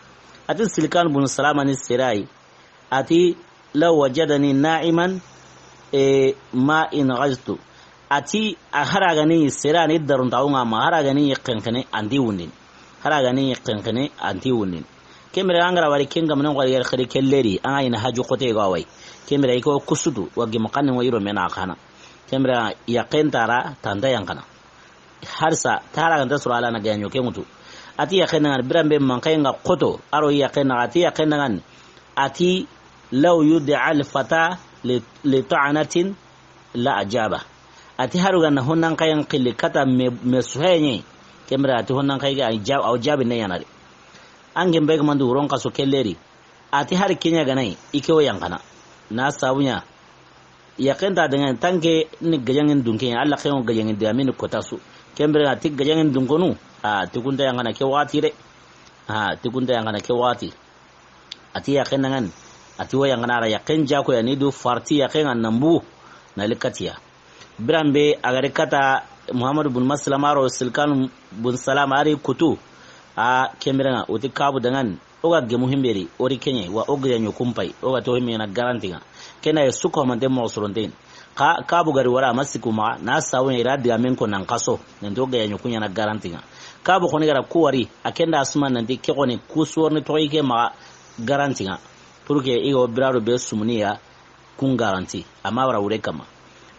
ati Silkan bin Salama ni sirai ati law wajadani na'iman ma in ghaztu ati haraga ni sirani darun taunga ma haraga ni yaqinkane andi wunin haraga ni yaqinkane andi wunin kemre angara wari kenga manan wari yar khari kelleri an ayina haju qote gawai kemre iko kusudu wagi makanin wayiro mena kana kemre yaqintara tanda yankana harsa tara ganta surala na ganyo ke mutu ati yaqinna birambe man kayanga qoto aro yaqinna ati law yud'a al fata li ta'anatin la ajaba ati haruga na honnan kayan qilli kata me suhenye kemra ati honnan kayga jabi ne yanare angin beg mandu ron kaso kelleri ati har kinya ganai ikewo yankana na sabunya yaqinta dengan tanke ni gajangin dunke Allah kayon gajangin da min kotasu kemra ati gajangin dunkonu tikunda yankana ke wati re tikunda yankana ke wati ati yaqinna ngan ati wo yankana ra yaqin jako ya nidu farti yaqin annambu na likatiya birambe agare kata Muhammad bin Maslama ro Silkan bin Salama ari kutu kembiranga uti kabu dangan oga ge muhimberi ori kenye wa oga yanyo kumpai oga to himi na garantinga kena yesuko mande mo soronten kabu gari wara masikuma na sawo ira diga men ko nan kaso nan to ga yanyo kunya na garantinga kabu koni gara kuwari akenda asuma nan de ke koni kusuwarni to ike ma garantinga purke igo biraro be sumniya kun garanti amma wara wure kama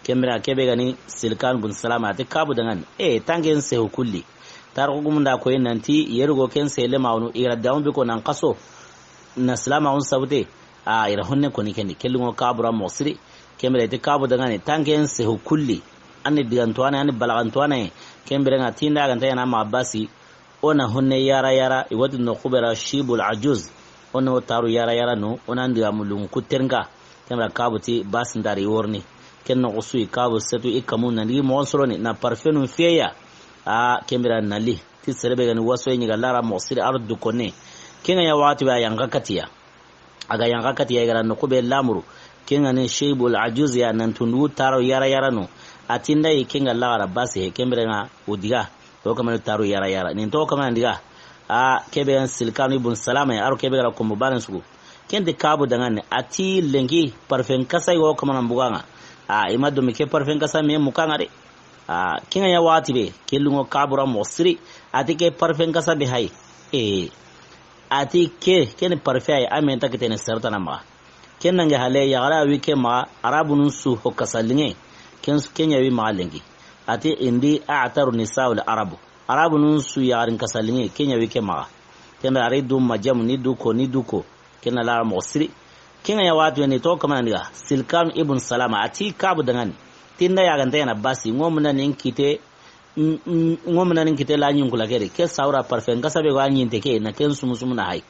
kemra kebe gani Silkan bin Salama ati kabu dangan tangen se hukulli tar ko gumunda ko nanti yerugo ken se le mawnu ira dawn bi ko nan qaso na salama on sabute ira honne ko ni ken kellugo kabura mosri kemra ati kabu dangan tangen se hukulli anni digantoane anni balagantoane kemra ngati tinda ganta yana ma basi ona honne yara iwadi no khubara shibul ajuz ona taru yara no ona ndiga mulun kutenga kemra kabuti basindari worni kenno usui kabu setu ikamun nali monsroni na parfenu feya kemira nali ti serebe gani waso yin galara mosiri ardu konne kenga ya wati ba yanga katiya aga yanga katiya gara no kube lamuru kenga ne shaybul ajuz ya nan tundu taro yara no atinda kenga lara basi kemira nga udiga to kama taro yara ni to kama ndiga kebe Silkan ibn Salama ya aro kebe gara ko mubaran sugu kende kabu dangane ati lengi parfen kasai wo kama nambuganga imado mike parfen kasa me mukanga de kinga ya wati be kelungo kabura mosri ati ke parfen kasa be hay ati ken parfe ay amen takete ne sertana ma kenanga hale ya gara wike ma arabunun su hokasalinge kenya wi ma lengi ati indi a'taru nisaul arabunun su yarin kasalinge kenya wike ma kenna aridu majam ni duko kenna la mosri kinga ya watu ne to kama ndiga Silkan ibn Salama ati kabu dangan tinda ya ganta yana basi ngomna ninkite la nyungula kere ke saura parfen kasa be ganyin teke na ken sumusum na hay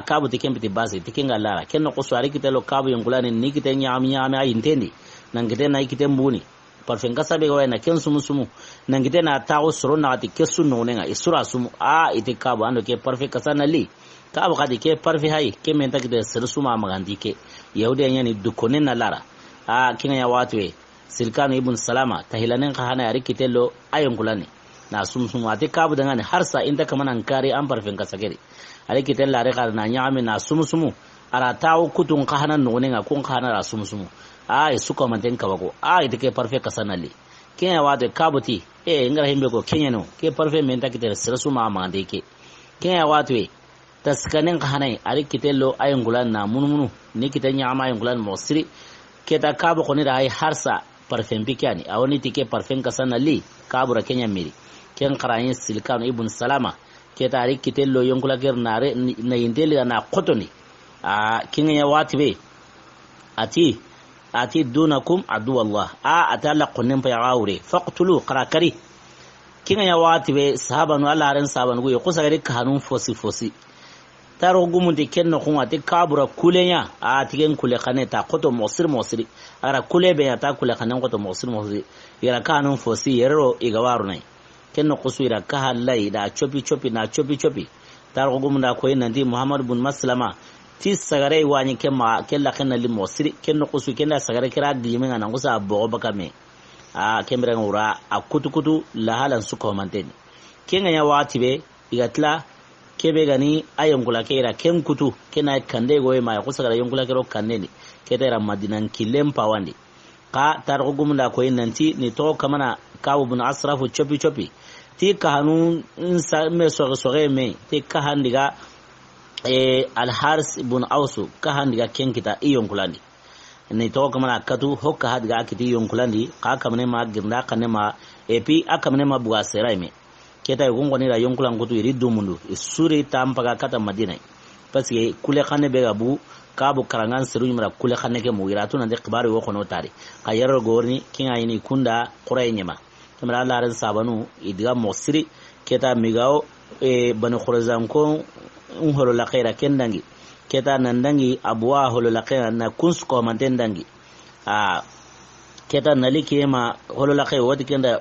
kabu tikem biti basi tikinga lara ken no kuswari kitelo kabu yungula ni nikite nyami ay intendi nangite na ikite mbuni parfen kasa be na ken sumusumu nangite na tawo soro na ati kesu no nenga isura sumu ite kabu ando ke parfe kasa na li kabu kadi ke parfi hay ke menta kide sersuma magandi ke yahude yani dukone na lara kinga ya watwe Silkan ibn Salama tahilanen kahana yari kitelo ayon kulani na sumsum ate kabu dangane harsa inda kamanan kare an parfin kasagere ari kitella are kar na nyame na sumsumu ara tawo kutun kahana nonenga kun kahana ra sumsumu suko manten kabago ite ke parfe kasanali kenya watwe kabuti ngara himbe ko kenya no ke parfe menta kide sersuma magandi ke kenya watwe taskanen kahanai ari kitelo ayon gulan na munmunu ni kitanya ama ayon gulan mosri keta kabu koni da hay harsa parfum pikani awoni tike parfum kasana li kabura kenya miri ken qarayin Silkan ibn Salama keta ari kitelo yonkula ger nare na indeli na qotoni kinga ya watibe ati dunakum adu Allah atala qonnen pa yaawre faqtulu qarakari kinga ya watibe sahabanu Allah ran sahabanu go kusagari kanun fosi taro gumunti kenno kunga ti kabura kulenya a tigen kule khane ta koto mosiri ara kule be ta kule khane koto mosiri ira kanun fosi yero igawaru nai kenno kusura ka halai da chopi taro gumunda ko inandi Muhammad bin Maslama ti sagare wani kella kenna li mosiri kenno kusu kenna sagare kira dimen anan kusa bogo bakame a kembere ngura a kutukutu lahalan su komanteni kenga ya wati be igatla kebe gani ayongula kera ken kutu kena kande goye ma kusa gara yongula kero kanne ketera madinan kilem pawandi ka taro gumunda ko inanti ni to kamana kawu bin asrafu chopi ti kahanu insa me soge me ti kahandiga al-Haris ibn Ausu kahandiga kenkita iyonkulandi ni to kamana katu hokka hadiga akiti iyonkulandi ka kamane ma girnda kanne ma epi akamane ma buga serai me keta yugongo ni la yonkulan kutu iri dumundu isuri tampaga kata Madina parce kule khane be gabu kabu karangan seru nyimra kule khane ke mugira tuna de khibari wo kono tari ka yaro gorni kinga yini kunda quray nyima kamara laran sabanu idiga mosiri keta migao banu khurezan ko holo la khaira kendangi keta nandangi abwa holo la khaira na kuns ko mantendangi keta naliki ma holo la khaira wadi kenda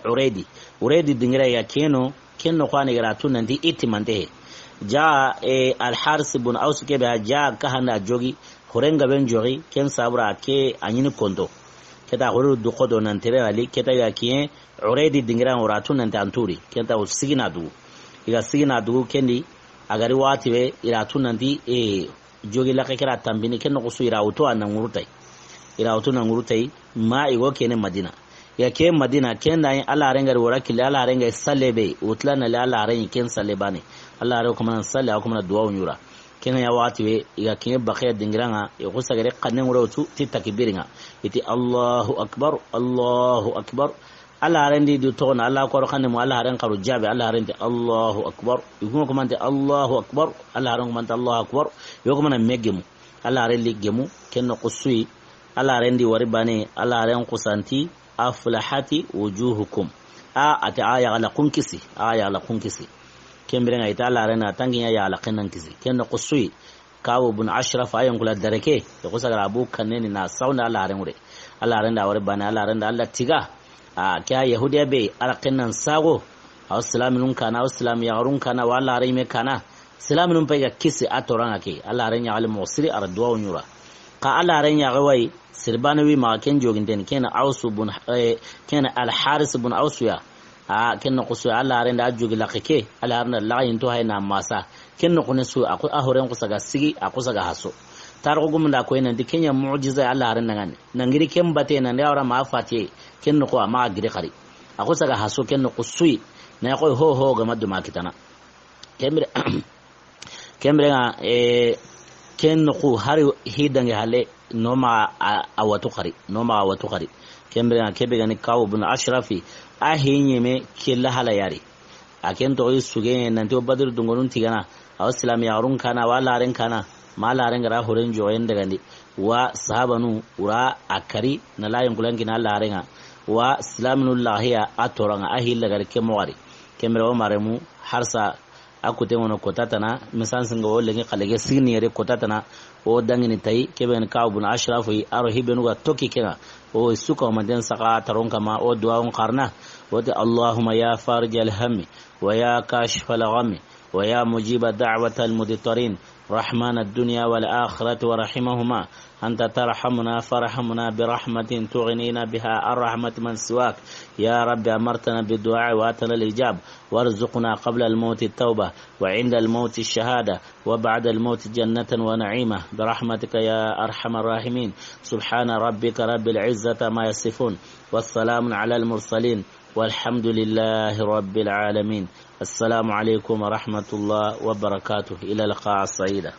uredi dingira ya kenno kwani gara tunandi itimante ja al-Haris ibn Aus ke ba ja kahanda jogi horenga ben jogi ken sabra ke anyini konto keta horo du kodo nan tere ali keta ya kien uredi dingira uratu nan tanturi keta usigina du kendi agari wati be iratu nandi jogi la kekera tambini kenno kusu irauto nan ngurutai ma igo kene Madina ya ke Madina kenda yin Allah renga wora kile Allah renga salebe utlana la Allah renga ken salebane Allah renga kuma salle kuma duwa unyura ken ya wati we ya ken baqiya dingiranga ya kusagare kanen worotu ti takbiringa iti Allahu akbar Allah rendi du tona Allah ko kanne mu Allah ren karu jabe Allah rendi Allahu akbar yugo kuma ante Allahu akbar Allah ren kuma ante Allahu akbar yo kuma na megemu Allah rendi gemu ken no kusui Allah rendi wari bane Allah ren kusanti aflahati wujuhukum ati aya ala kunkisi kembere ita Allah rena tanginya ya ala kenan kisi kenno qusui kawu bun ashraf ayan kula dareke da kusa abu kanne na sauna Allah renure Allah renda wari bana Allah renda Allah tiga kya yahudiya be ala kenan sago assalamu kana assalamu yarun kana wala rime kana salamun pe ga kisi atoranga ke Allah renya al musri arduwa nyura ka Allah renya gawai sirbanawi ma ken joginten ken Ausu bun ken al-Haris bun Ausuya ken no kusu Allah renda jogi lakeke Allah renda layin to hayna masa ken no kunesu aku ahoren kusaga sigi akusaga haso tarko gumunda ko enen dikenya mu'jiza Allah renda ngane nangiri ken bate nan yawra ma fati ken no ko ma gire khari akusaga haso ken no kusui na ko ho ga maddu makitana kemre nga ken no ko hari hidange hale noma awatu khari kembe na kebe gani kawu bin ashrafi ahinye me killa hala yari aken to suge nan to badur dungonun tigana islam ya run kana wala ren kana mala ren gara horen joyen daga ni wa sahabanu ura akari na layin kulangi na Allah renga wa islamullahiya atoranga ahilla gar kemwari kemre o maremu harsa akute wono kotatana misan singa wolle ngi khalege signi yere kotatana o dangini tay keben kawbun ashrafu aro hibenu ga toki kena o suka maden saka taronka ma o du'a qarna wa Allahumma ya farij al-hammi wa ya kashif al-ghammi wa ya mujib da'wat al-mudtarin rahman ad-dunya wal akhirati wa rahimahuma أنت ترحمنا فرحمنا برحمة تغنينا بها الرحمة من سواك يا رب أمرتنا بالدعاء وآتنا الإجاب وارزقنا قبل الموت التوبة وعند الموت الشهادة وبعد الموت جنة ونعيمة برحمتك يا أرحم الراحمين سبحان ربك رب العزة ما يصفون والسلام على المرسلين والحمد لله رب العالمين السلام عليكم ورحمة الله وبركاته إلى لقاء السعيدة